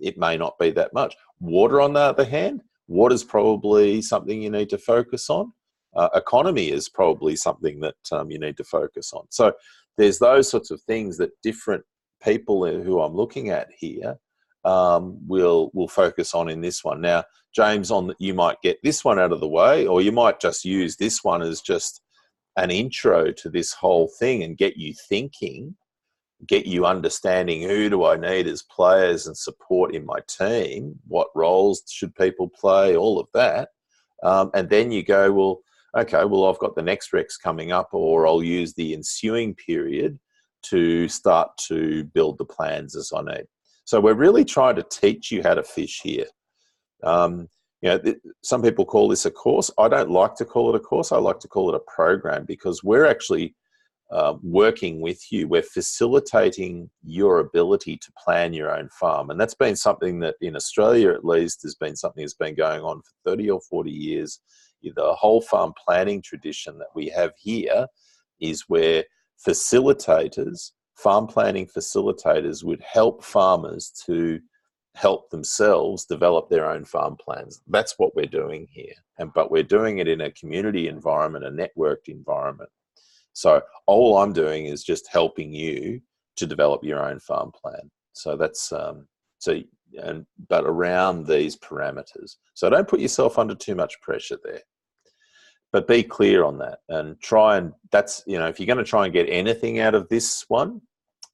It may not be that much. Water, on the other hand, water's probably something you need to focus on. Economy is probably something that you need to focus on. So there's those sorts of things that different people who I'm looking at here will focus on in this one. Now, James, you might get this one out of the way, or you might just use this one as just an intro to this whole thing and get you thinking, get you understanding, who do I need as players and support in my team? What roles should people play? All of that. And then you go, well, okay, well, I've got the next Rex coming up, or I'll use the ensuing period to start to build the plans as I need. So we're really trying to teach you how to fish here. Some people call this a course. I don't like to call it a course. I like to call it a program, because we're actually working with you. We're facilitating your ability to plan your own farm. And that's been something that in Australia, at least, has been something that's been going on for 30 or 40 years. The whole farm planning tradition that we have here is where facilitators, farm planning facilitators, would help farmers to help themselves develop their own farm plans. That's what we're doing here. But we're doing it in a community environment, a networked environment. So all I'm doing is just helping you to develop your own farm plan. So that's but around these parameters. So don't put yourself under too much pressure there. But be clear on that, and try and if you're going to try and get anything out of this one,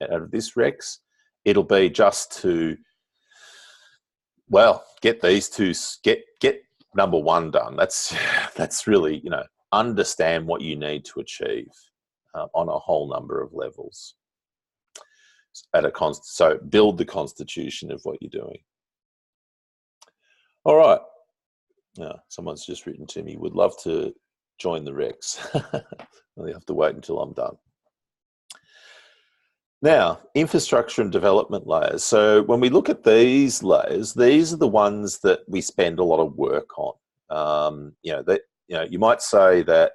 out of this Rex, it'll be just to, well, get these two, get number one done. That's really, understand what you need to achieve on a whole number of levels. So build the constitution of what you're doing. All right. Someone's just written to me, would love to join the Rex. Well, you have to wait until I'm done. Now, infrastructure and development layers. So when we look at these layers, these are the ones that we spend a lot of work on. You might say that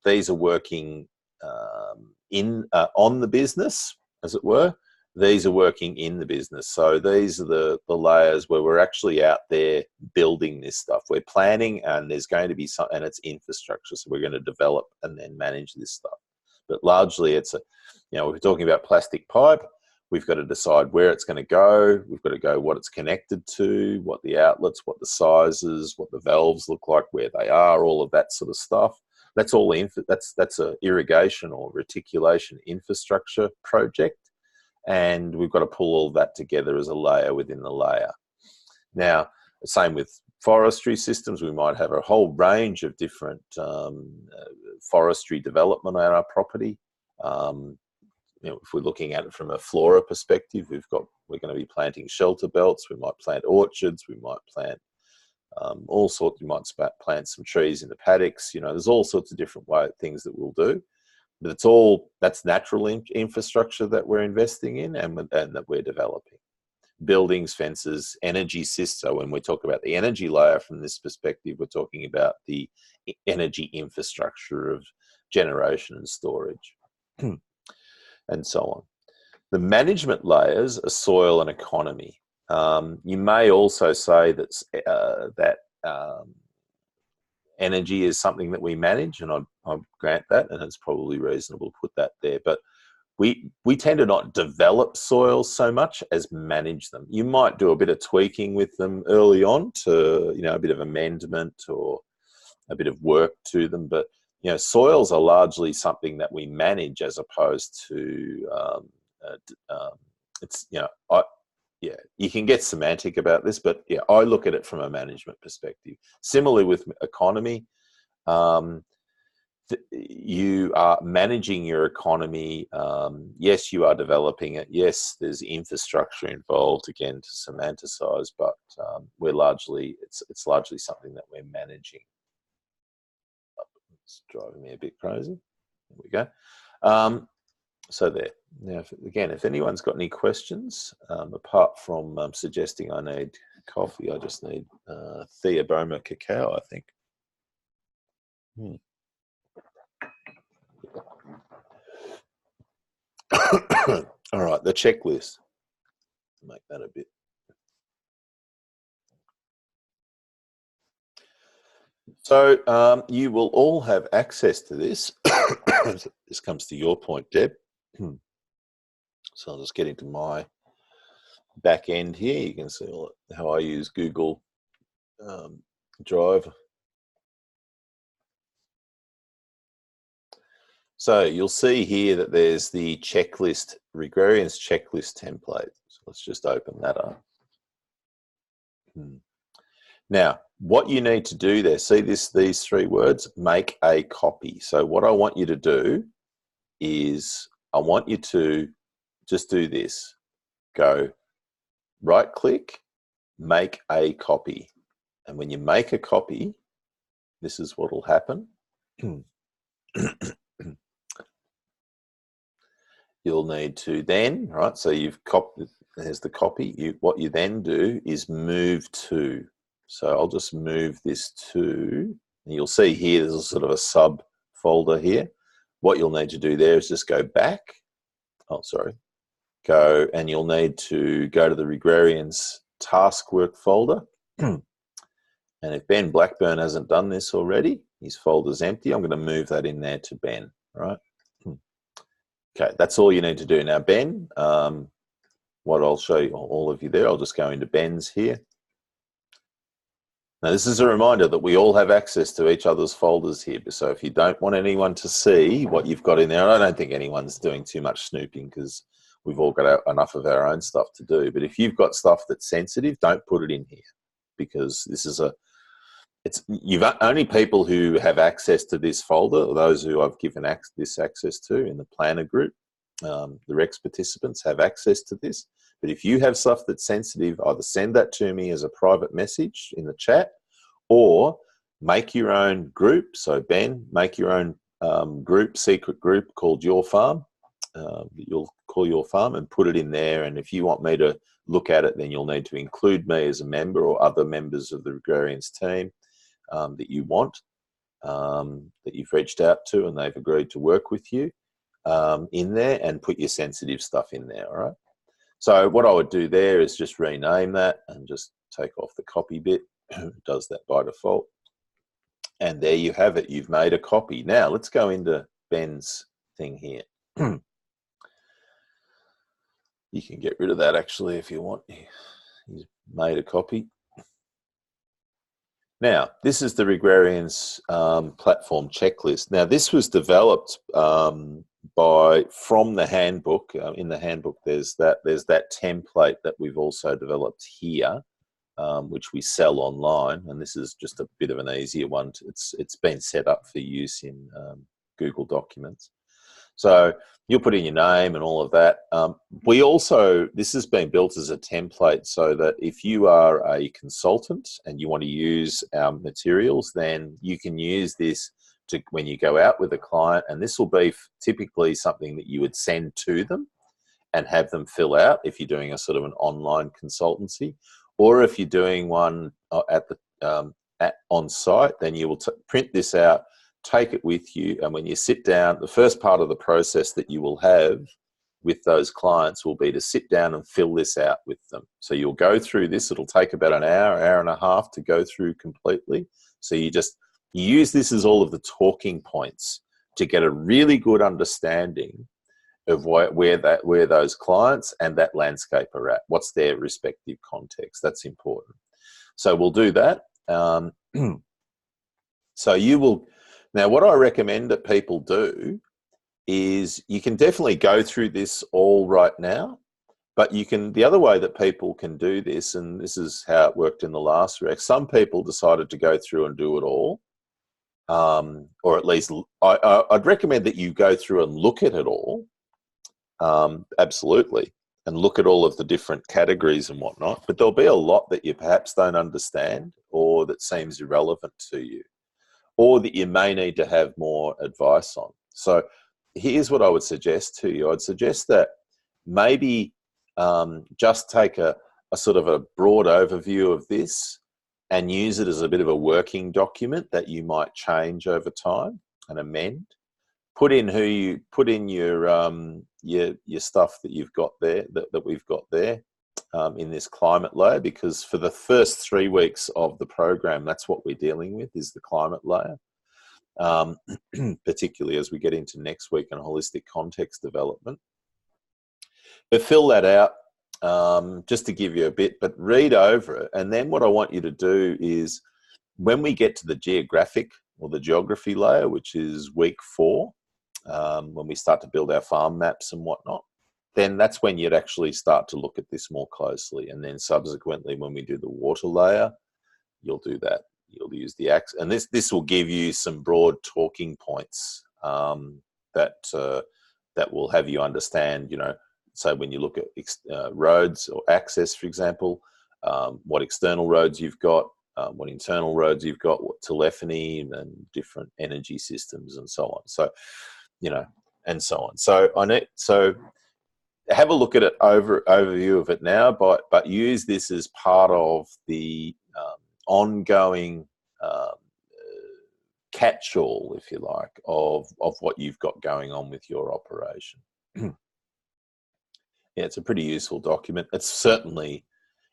these are working on the business, as it were. These are working in the business. So these are the layers where we're actually out there building this stuff. We're planning, and there's going to be some, and it's infrastructure. So we're going to develop and then manage this stuff. But largely it's we're talking about plastic pipe. We've got to decide where it's going to go. We've got to go what it's connected to, what the outlets, what the sizes, what the valves look like, where they are, all of that sort of stuff. That's all that's a irrigation or reticulation infrastructure project. And we've got to pull all that together as a layer within the layer. Now, same with forestry systems. We might have a whole range of different forestry development on our property. If we're looking at it from a flora perspective, we're going to be planting shelter belts. We might plant orchards. We might plant all sorts. We might plant some trees in the paddocks. There's all sorts of different things that we'll do. But that's natural infrastructure that we're investing in and that we're developing. Buildings, fences, energy systems. So when we talk about the energy layer from this perspective, we're talking about the energy infrastructure of generation and storage, and so on. The management layers are soil and economy. You may also say that energy is something that we manage, and I grant that, and it's probably reasonable to put that there. But we tend to not develop soils so much as manage them. You might do a bit of tweaking with them early on to, a bit of amendment or a bit of work to them. But, soils are largely something that we manage as opposed to, you can get semantic about this, but I look at it from a management perspective. Similarly with economy, you are managing your economy. Yes, you are developing it. Yes, there's infrastructure involved, again, to semanticize, but it's largely something that we're managing. It's driving me a bit crazy. There we go. So there. Now, if anyone's got any questions, apart from suggesting I need coffee, I just need Theobroma cacao, I think. All right, the checklist. Make that a bit. So you will all have access to this. This comes to your point, Deb. So I'll just get into my back end here. You can see how I use Google Drive. So you'll see here that there's the checklist, Regrarians checklist template. So let's just open that up. Now, what you need to do there, see these three words, make a copy. So what I want you to do is I want you to just do this. Go right click, make a copy. And when you make a copy, this is what will happen. You'll need to then, right, so you've copied, there's the copy. What you then do is move to. So I'll just move this to, and you'll see here there's a sort of a sub folder here. What you'll need to do there is just go back. Oh, sorry. Go, and you'll need to go to the Regrarians task work folder. And if Ben Blackburn hasn't done this already, his folder's empty. I'm going to move that in there to Ben, right? Okay, that's all you need to do. Now, Ben, what I'll show you, all of you there, I'll just go into Ben's here. Now, this is a reminder that we all have access to each other's folders here. So if you don't want anyone to see what you've got in there, I don't think anyone's doing too much snooping because we've all got enough of our own stuff to do. But if you've got stuff that's sensitive, don't put it in here, because this is you've only people who have access to this folder, or those who I've given this access to in the planner group. The Rex participants have access to this. But if you have stuff that's sensitive, either send that to me as a private message in the chat, or make your own group. So Ben, make your own secret group called Your Farm. You'll call Your Farm and put it in there. And if you want me to look at it, then you'll need to include me as a member or other members of the Regrarians team that you want, that you've reached out to and they've agreed to work with you in there, and put your sensitive stuff in there, all right? So what I would do there is just rename that and just take off the copy bit. It does that by default. And there you have it. You've made a copy. Now let's go into Ben's thing here. You can get rid of that actually if you want. He's made a copy. Now, this is the Regrarians platform checklist. Now, this was developed from the handbook. In the handbook, there's that template that we've also developed here, which we sell online. And this is just a bit of an easier one. It's been set up for use in Google Documents. So you'll put in your name and all of that. This has been built as a template so that if you are a consultant and you want to use our materials, then you can use this when you go out with a client, and this will be typically something that you would send to them and have them fill out if you're doing a sort of an online consultancy, or if you're doing one on site, then you will print this out, take it with you, and when you sit down, the first part of the process that you will have with those clients will be to sit down and fill this out with them. So you'll go through this. It'll take about an hour and a half to go through completely. So you use this as all of the talking points to get a really good understanding of where those clients and that landscape are at. What's their respective context? That's important. So we'll do that. So you will. Now, what I recommend that people do is you can definitely go through this all right now, but the other way that people can do this, and this is how it worked in the last rec, some people decided to go through and do it all, or at least I'd recommend that you go through and look at it all, absolutely, and look at all of the different categories and whatnot, but there'll be a lot that you perhaps don't understand or that seems irrelevant to you, or that you may need to have more advice on. So here's what I would suggest to you. I'd suggest that maybe just take a sort of a broad overview of this and use it as a bit of a working document that you might change over time and amend. Put in your stuff that you've got there, that we've got there in this climate layer, because for the first 3 weeks of the program, that's what we're dealing with, is the climate layer. Particularly as we get into next week and holistic context development. But fill that out just to give you a bit, but read over it. And then what I want you to do is, when we get to the geographic or the geography layer, which is week 4, when we start to build our farm maps and whatnot, then that's when you'd actually start to look at this more closely. And then subsequently, when we do the water layer, you'll do that. You'll use the axe, and this will give you some broad talking points that that will have you understand, you know, so when you look at roads or access, for example, what external roads you've got, what internal roads you've got, what telephony and different energy systems and so on. So, you know, and so on. So have a look at it, overview of it now, but use this as part of the ongoing catch-all, if you like, of what you've got going on with your operation. Yeah, it's a pretty useful document. It's certainly,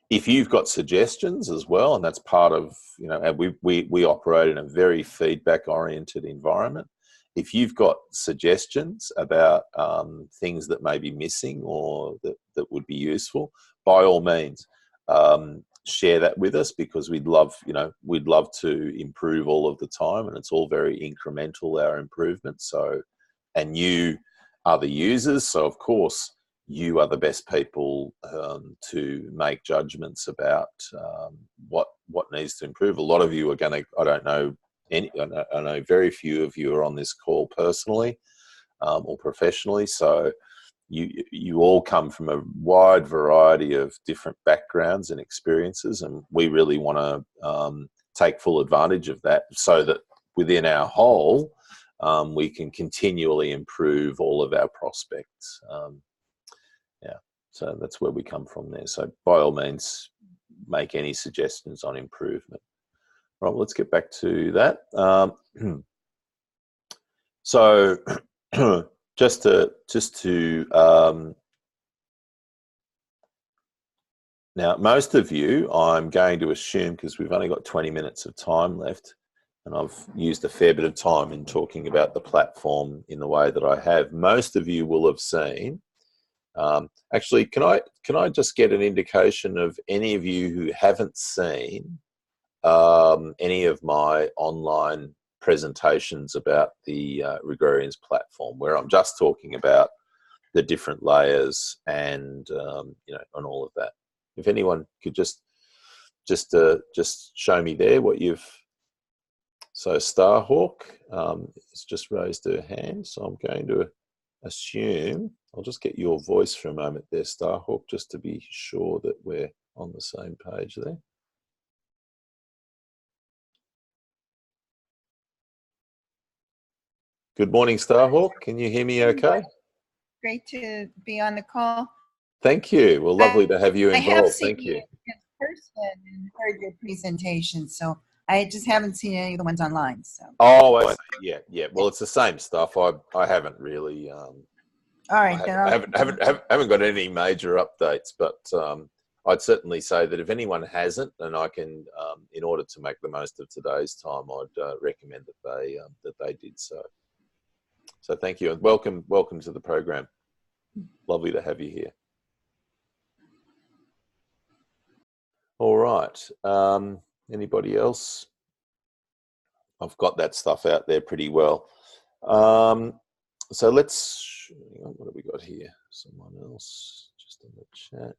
if you've got suggestions as well, and that's part of, you know, and we operate in a very feedback-oriented environment. If you've got suggestions about things that may be missing or that would be useful, by all means, share that with us, because we'd love to improve all of the time, and it's all very incremental, our improvement. So, and you are the users, so of course you are the best people to make judgments about what needs to improve. A lot of you are going to, I know very few of you are on this call personally or professionally, so you all come from a wide variety of different backgrounds and experiences, and we really want to take full advantage of that, so that within our whole we can continually improve all of our prospects. Yeah, so that's where we come from there. So by all means, make any suggestions on improvement. Right, let's get back to that. So just to now, most of you, I'm going to assume, because we've only got 20 minutes of time left, and I've used a fair bit of time in talking about the platform in the way that I have, most of you will have seen. Actually, can I just get an indication of any of you who haven't seen any of my online presentations about the Regrarians platform, where I'm just talking about the different layers and you know, and all of that? If anyone could just show me there what you've. So Starhawk has just raised her hand, so I'm going to assume, I'll just get your voice for a moment there, Starhawk, just to be sure that we're on the same page there. Good morning, Starhawk. Can you hear me okay? Great to be on the call. Thank you. Well, lovely to have you involved. I have seen Thank you. in person and heard your presentation, so I just haven't seen any of the ones online. So. Oh, yeah. Well, it's the same stuff. I haven't really. All right, I haven't got any major updates, but I'd certainly say that if anyone hasn't, and I can, in order to make the most of today's time, I'd recommend that they did so. So thank you, and welcome to the program. Lovely to have you here. All right. Anybody else? I've got that stuff out there pretty well. So let's. What have we got here? Someone else just in the chat.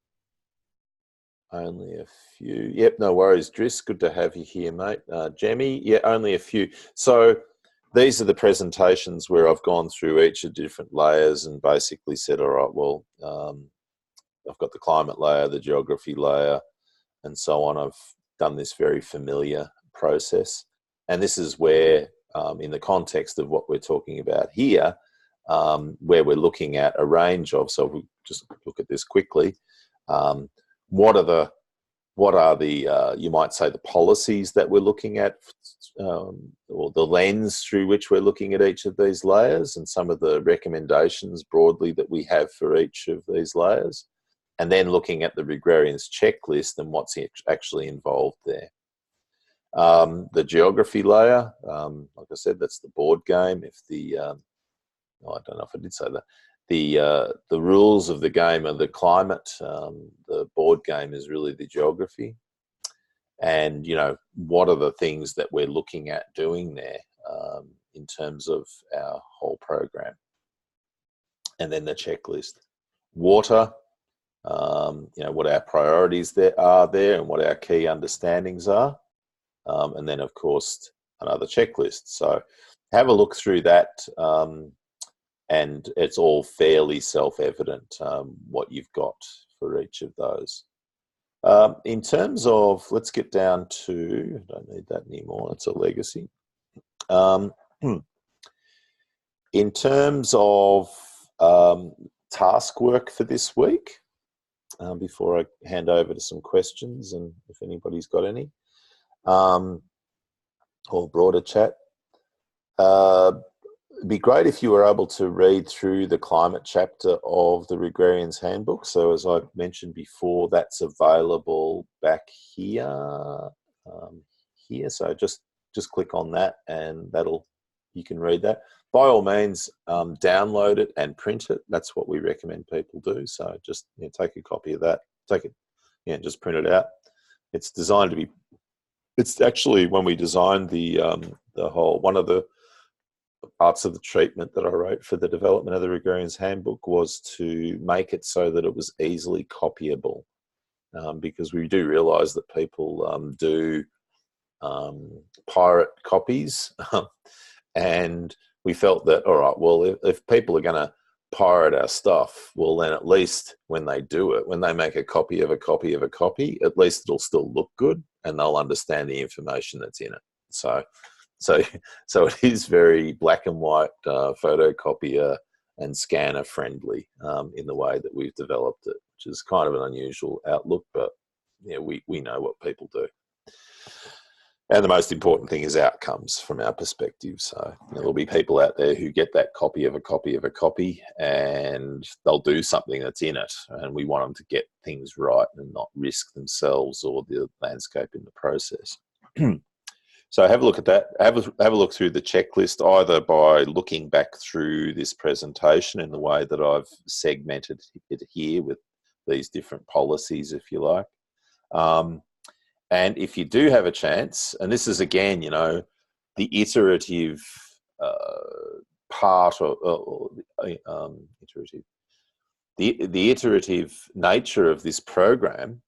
Only a few. Yep, no worries, Driss. Good to have you here, mate. Jemmy, yeah, only a few. So these are the presentations where I've gone through each of the different layers and basically said, all right, well, I've got the climate layer, the geography layer, and so on. I've done this very familiar process. And this is where, in the context of what we're talking about here, where we're looking at a range of, so we just look at this quickly, what are the you might say the policies that we're looking at, or the lens through which we're looking at each of these layers, and some of the recommendations broadly that we have for each of these layers, and then looking at the Regrarians checklist and what's actually involved there. The geography layer, like I said, that's the board game. If the I don't know if I did say that. The rules of the game are the climate. The board game is really the geography. And, you know, what are the things that we're looking at doing there in terms of our whole program? And then the checklist. Water, you know, what our priorities are there and what our key understandings are. And then, of course, another checklist. So have a look through that. and it's all fairly self-evident what you've got for each of those. In terms of, let's get down to, I don't need that anymore, it's a legacy. In terms of task work for this week, before I hand over to some questions and if anybody's got any, or broader chat, it'd be great if you were able to read through the climate chapter of the Regrarians Handbook. So as I mentioned before, that's available back here. So just click on that and you can read that. By all means, download it and print it. That's what we recommend people do. So just take a copy of that, just print it out. It's designed to be, it's actually, when we designed the whole, one of the parts of the treatment that I wrote for the development of the Regrarians Handbook was to make it so that it was easily copyable, because we do realise that people do pirate copies, and we felt that, all right, well, if people are going to pirate our stuff, well, then at least when they do it, when they make a copy of a copy of a copy, at least it'll still look good and they'll understand the information that's in it. So it is very black and white, photocopier and scanner friendly in the way that we've developed it, which is kind of an unusual outlook, but yeah, we know what people do. And the most important thing is outcomes from our perspective. So there'll be people out there who get that copy of a copy of a copy and they'll do something that's in it. And we want them to get things right and not risk themselves or the landscape in the process. So have a look at that. Have a look through the checklist, either by looking back through this presentation in the way that I've segmented it here with these different policies, if you like. And if you do have a chance, and this is again, the iterative part the iterative nature of this program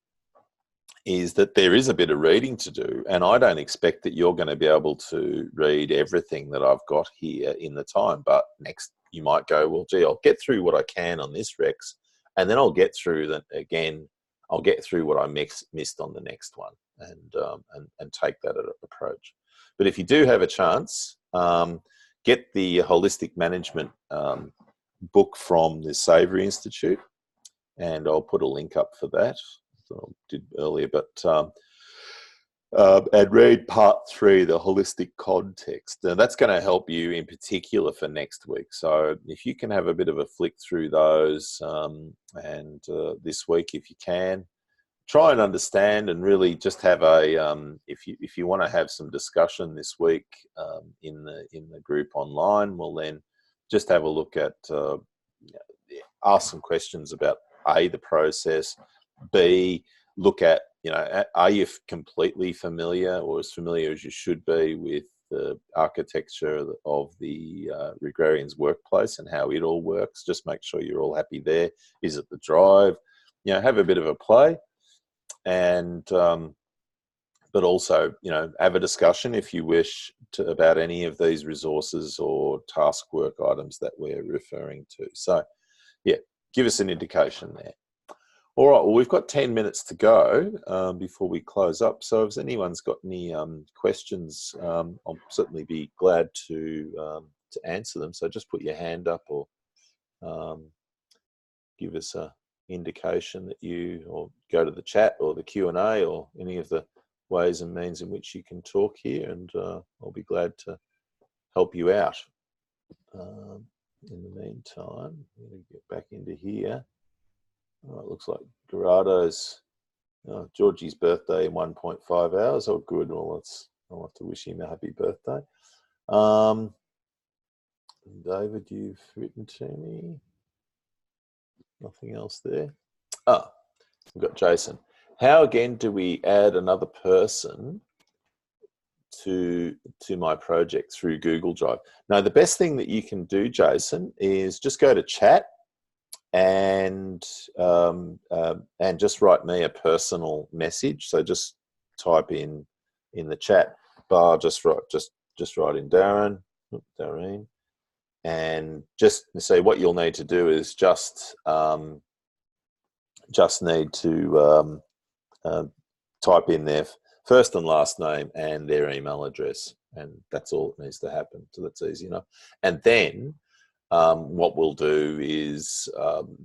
is that there is a bit of reading to do, and I don't expect that you're going to be able to read everything that I've got here in the time. But next, you might go, well, gee, I'll get through what I can on this Rex, and then I'll get through that again. I'll get through what I missed on the next one, and take that approach. But if you do have a chance, get the Holistic Management book from the Savory Institute, and I'll put a link up for that. I did earlier, but and read part 3, the holistic context. And that's going to help you in particular for next week. So if you can have a bit of a flick through those, and this week, if you can, try and understand and really just have a, if you want to have some discussion this week in the group online, well then just have a look at, ask some questions about A, the process, B, look at, are you completely familiar or as familiar as you should be with the architecture of the Regrarians workplace and how it all works? Just make sure you're all happy there. Is it the drive? Have a bit of a play, and but also, have a discussion if you wish about any of these resources or task work items that we're referring to. So, yeah, give us an indication there. All right, well, we've got 10 minutes to go before we close up. So if anyone's got any questions, I'll certainly be glad to answer them. So just put your hand up or give us a indication that or go to the chat or the Q&A or any of the ways and means in which you can talk here, and I'll be glad to help you out. In the meantime, I'm going to get back into here. Oh, it looks like Gerardo's, Georgie's birthday in 1.5 hours. Oh, good. Well, I'll have to wish him a happy birthday. David, you've written to me. Nothing else there. We've got Jason. How again do we add another person to my project through Google Drive? Now, the best thing that you can do, Jason, is just go to chat and just write me a personal message. So just type in the chat bar, just write in Darren, and just say what you'll need to do is just need to type in their first and last name and their email address, and that's all that needs to happen. So that's easy enough. And then what we'll do is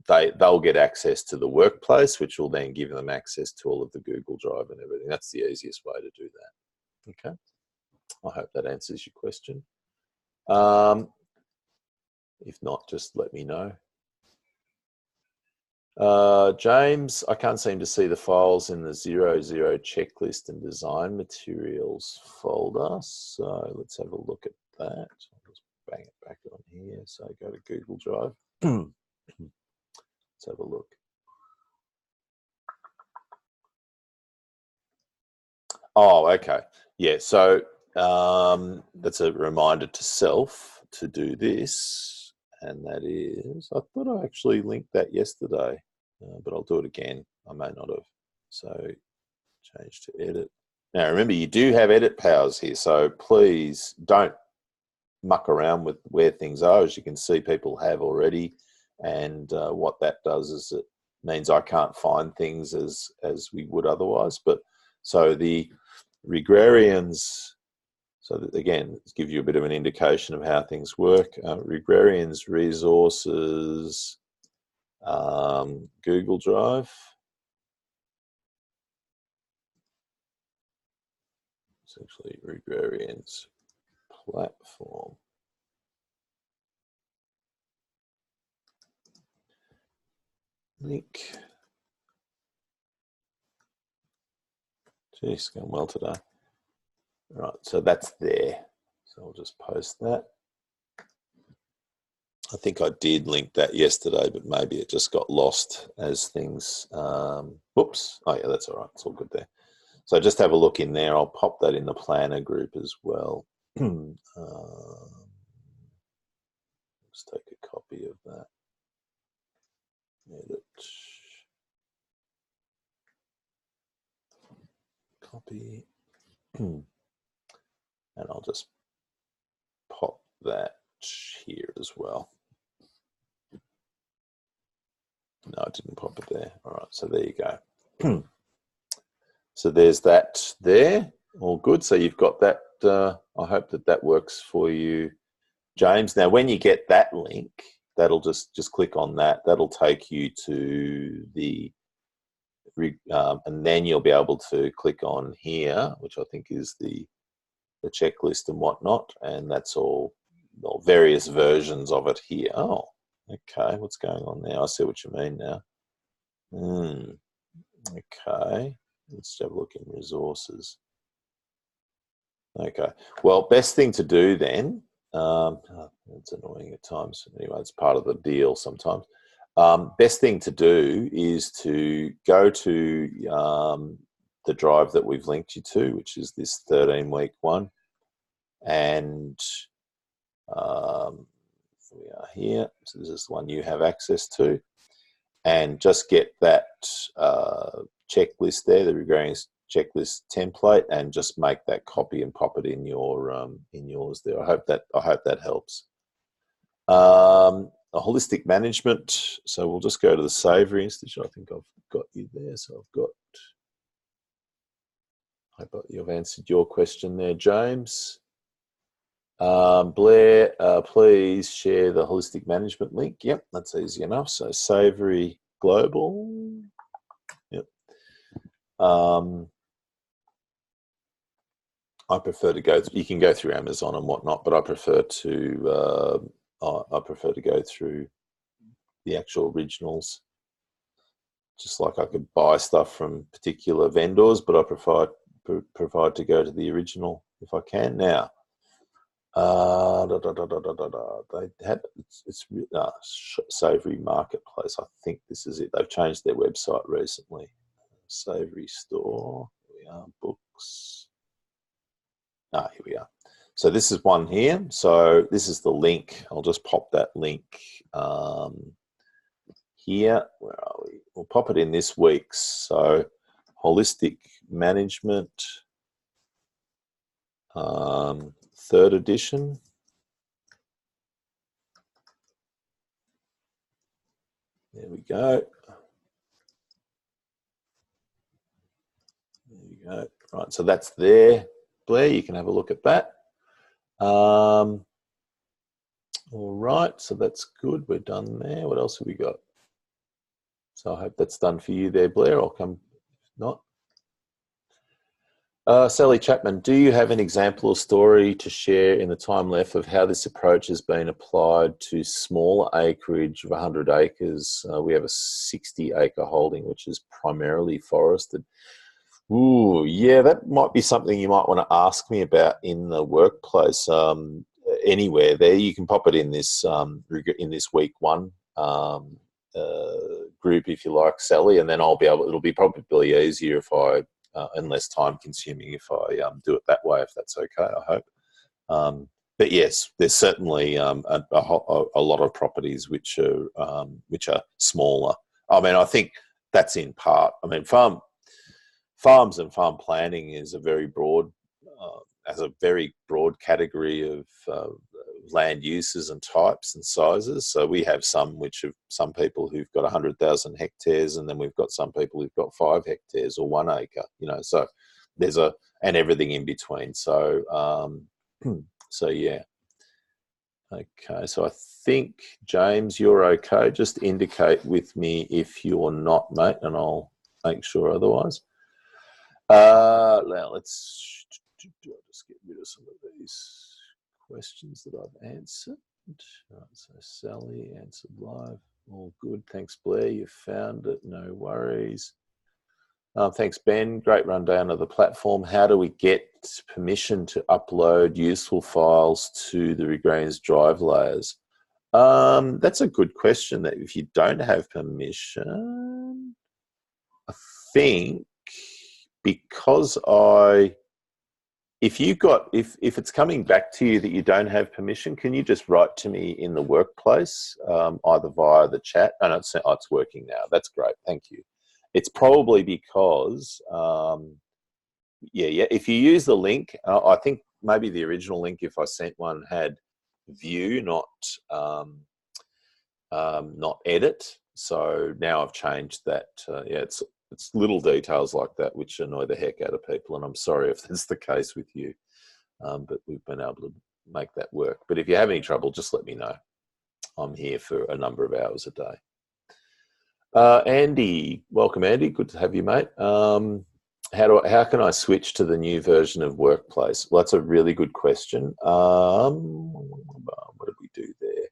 they'll get access to the workplace, which will then give them access to all of the Google Drive and everything. That's the easiest way to do that. Okay, I hope that answers your question. If not, just let me know. James, I can't seem to see the files in the 00 checklist and design materials folder. So let's have a look at that. I'll just bang it back on here. So go to Google Drive. Let's have a look. Oh, okay. Yeah, so that's a reminder to self to do this. And that is, I thought I actually linked that yesterday. But I'll do it again. I may not have. So change to edit. Now remember, you do have edit powers here, so please don't muck around with where things are. As you can see, people have already, and what that does is it means I can't find things as we would otherwise. But so the Regrarians, so that, again, give you a bit of an indication of how things work. Regrarians resources. Google Drive. Essentially, Regrarians platform. Link. Geez, going well today. All right, so that's there. So I'll just post that. I think I did link that yesterday, but maybe it just got lost as things. Whoops. Oh, yeah, that's all right. It's all good there. So just have a look in there. I'll pop that in the planner group as well. Let's take a copy of that. Edit. Copy. And I'll just pop that here as well. No, I didn't pop it there. All right, so there you go. So there's that there. All good. So you've got that. I hope that works for you, James. Now, when you get that link, that'll just click on that. That'll take you to the, and then you'll be able to click on here, which I think is the checklist and whatnot, and that's all various versions of it here. Oh, okay. What's going on there? I see what you mean now. Okay. Let's have a look in resources. Okay. Well, best thing to do then, it's annoying at times. Anyway, it's part of the deal sometimes. Best thing to do is to go to the drive that we've linked you to, which is this 13-week one. And we are here. So this is the one you have access to. And just get that checklist there, the Regrarians checklist template, and just make that copy and pop it in your in yours there. I hope that helps. A holistic management. So we'll just go to the Savory Institute. I think I've got you there. So I hope you've answered your question there, James. Blair, please share the holistic management link. Yep, that's easy enough. So Savory Global. Yep. I prefer to go. You can go through Amazon and whatnot, but I prefer to go through the actual originals. Just like I could buy stuff from particular vendors, but I prefer to go to the original if I can. Now, they have it's Savory Marketplace. I think this is it. They've changed their website recently. Savory Store. Here we are. Books. Here we are. So this is one here. So this is the link. I'll just pop that link here. Where are we? We'll pop it in this week's. So holistic management, 3rd edition. There we go. There you go. Right, so that's there, Blair. You can have a look at that. All right, so that's good. We're done there. What else have we got? So I hope that's done for you there, Blair. I'll come. If not. Sally Chapman, do you have an example or story to share in the time left of how this approach has been applied to smaller acreage of 100 acres? We have a 60-acre holding, which is primarily forested. Ooh, yeah, that might be something you might want to ask me about in the workplace. Anywhere there, you can pop it in this week one group if you like, Sally, and then I'll be able. It'll be probably easier if I. And less time consuming if I do it that way, if that's okay, I hope. But yes, there's certainly a lot of properties which are smaller. I mean, I think that's in part. I mean, farms and farm planning is a very broad, has a very broad category of land uses and types and sizes. So we have some people who've got 100,000 hectares, and then we've got some people who've got 5 hectares or 1 acre. So there's and everything in between. So so yeah. Okay, so I think James, you're okay. Just indicate with me if you're not, mate, and I'll make sure otherwise. Now let's just get rid of some of these questions that I've answered. Right, so Sally answered live. All good. Thanks, Blair. You found it. No worries. Thanks, Ben. Great rundown of the platform. How do we get permission to upload useful files to the Regrarians drive layers? That's a good question. That if you don't have permission, I think because if it's coming back to you that you don't have permission, can you just write to me in the workplace, either via the chat? And it's working now. That's great. Thank you. It's probably because, if you use the link, I think maybe the original link, if I sent one, had view, not edit. So now I've changed that. It's little details like that which annoy the heck out of people, and I'm sorry if that's the case with you, but we've been able to make that work. But if you have any trouble, just let me know. I'm here for a number of hours a day. Andy, welcome, Andy. Good to have you, mate. How can I switch to the new version of Workplace? Well, that's a really good question. What did we do there?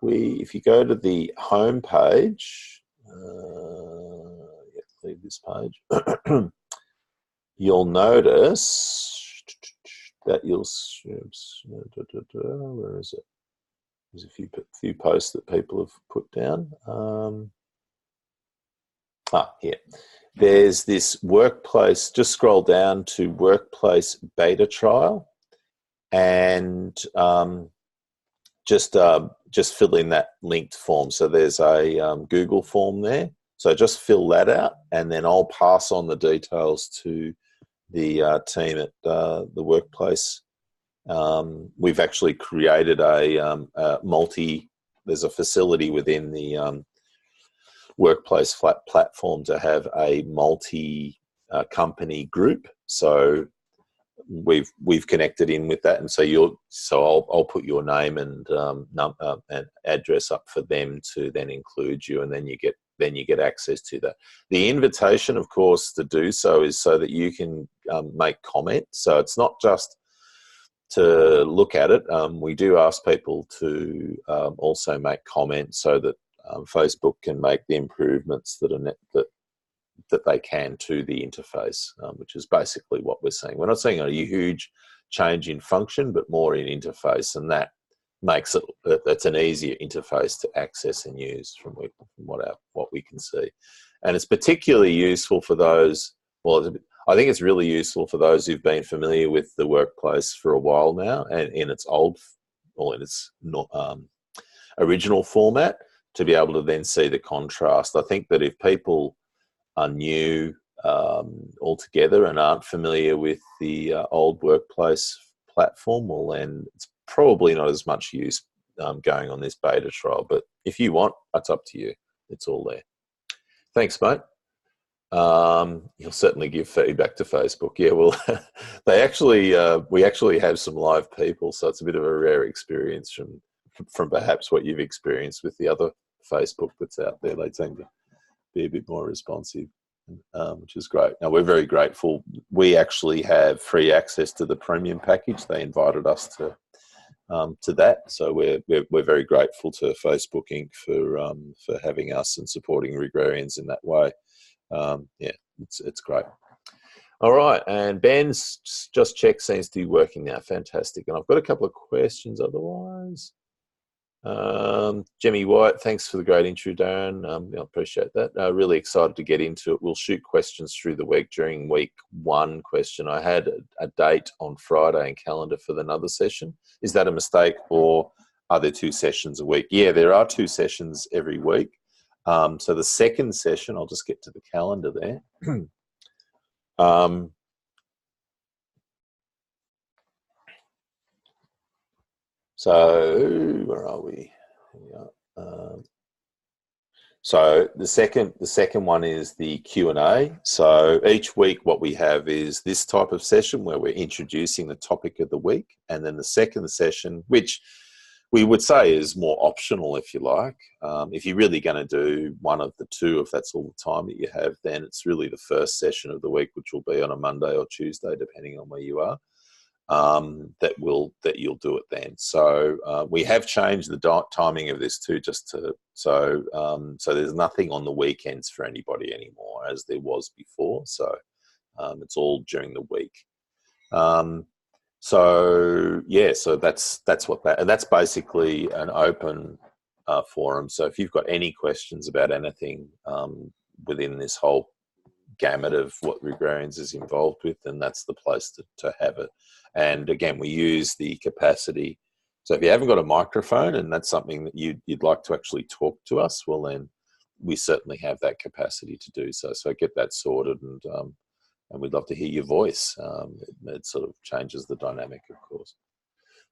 If you go to the home page, leave this page, you'll notice that where is it? There's a few posts that people have put down. Here. There's this workplace, just scroll down to workplace beta trial, and just fill in that linked form. So there's a Google form there. So just fill that out, and then I'll pass on the details to the team at the workplace. We've actually created a there's a facility within the workplace platform to have a multi-company group. So we've connected in with that, and so I'll put your name and address up for them to then include you, and then you get access to that. The invitation, of course, to do so is so that you can make comment. So it's not just to look at it. We do ask people to also make comments so that Facebook can make the improvements that they can to the interface, which is basically what we're seeing. We're not seeing a huge change in function, but more in interface, and that makes it's an easier interface to access and use from what we can see. And it's particularly useful for those, I think it's really useful for those who've been familiar with the workplace for a while now, and in its original format, to be able to then see the contrast. I think that if people are new altogether and aren't familiar with the old workplace platform, well, then it's probably not as much use going on this beta trial. But if you want, that's up to you. it's all there. Thanks, mate. You'll certainly give feedback to Facebook. Yeah, well, we actually have some live people, so it's a bit of a rare experience from perhaps what you've experienced with the other Facebook that's out there. They tend to be a bit more responsive, which is great. Now, we're very grateful. We actually have free access to the premium package. They invited us to that, so we're very grateful to Facebook Inc. for having us and supporting Regrarians in that way. Yeah, it's great. All right, and Ben's just checked, seems to be working now. Fantastic. And I've got a couple of questions otherwise. Jimmy White, thanks for the great intro, Darren. I appreciate that. Really excited to get into it. We'll shoot questions through the week during week 1 question. I had a date on Friday and calendar for another session. Is that a mistake, or are there 2 sessions a week? Yeah, there are 2 sessions every week. So the second session, I'll just get to the calendar there. So where are we? So the second one is the Q&A. So each week what we have is this type of session where we're introducing the topic of the week, and then the second session, which we would say is more optional, if you like. If you're really going to do one of the 2, if that's all the time that you have, then it's really the first session of the week, which will be on a Monday or Tuesday, depending on where you are. That you'll do it then. So we have changed the timing of this too, so there's nothing on the weekends for anybody anymore, as there was before. So it's all during the week. So yeah, so that's what that, and that's basically an open forum. So if you've got any questions about anything within this whole gamut of what Regrarians is involved with, then that's the place to have it. And again, we use the capacity. So if you haven't got a microphone and that's something that you'd like to actually talk to us, well then we certainly have that capacity to do so. So get that sorted, and we'd love to hear your voice. It sort of changes the dynamic, of course.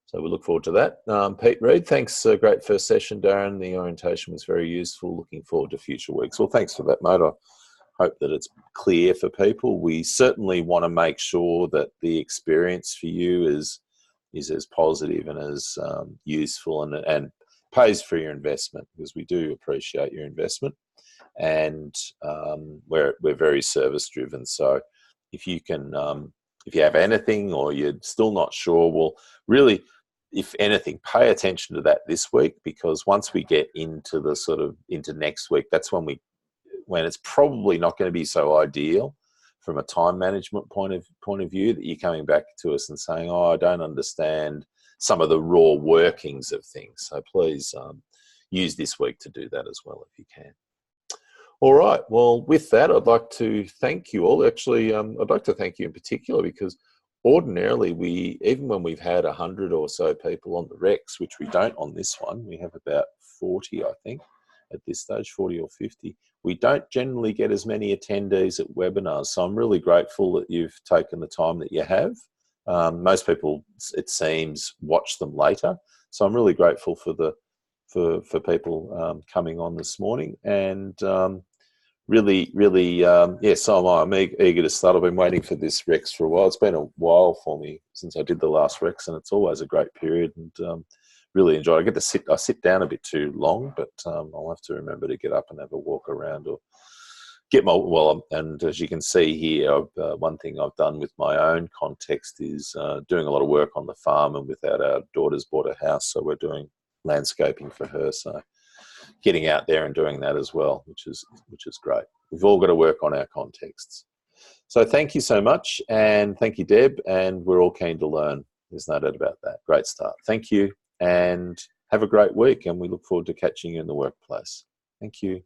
So we look forward to that. Pete Reed, thanks. Great first session, Darren. The orientation was very useful. Looking forward to future weeks. Well, thanks for that, mate. I hope that it's clear for people. We certainly want to make sure that the experience for you is as positive and as useful and pays for your investment, because we do appreciate your investment, and we're very service driven. So if you can, if you have anything or you're still not sure, well, really, if anything, pay attention to that this week, because once we get into into next week, that's when it's probably not going to be so ideal from a time management point of view, that you're coming back to us and saying, oh, I don't understand some of the raw workings of things. So please use this week to do that as well if you can. All right. Well, with that, I'd like to thank you all. Actually, I'd like to thank you in particular, because ordinarily even when we've had 100 or so people on the Rex, which we don't on this one, we have about 40, I think, at this stage, 40 or 50. We don't generally get as many attendees at webinars. So I'm really grateful that you've taken the time that you have. Most people, it seems, watch them later. So I'm really grateful for people coming on this morning. And really, yeah, so am I. I'm eager to start. I've been waiting for this Rex for a while. It's been a while for me since I did the last Rex, and it's always a great period, and really enjoy it. I sit down a bit too long, but I'll have to remember to get up and have a walk around, or get and as you can see here, one thing I've done with my own context is doing a lot of work on the farm, and without our daughter's bought a house, so we're doing landscaping for her. So getting out there and doing that as well, which is great. We've all got to work on our contexts. So thank you so much, and thank you, Deb, and we're all keen to learn. There's no doubt about that. Great start. Thank you, and have a great week, and we look forward to catching you in the workplace. Thank you.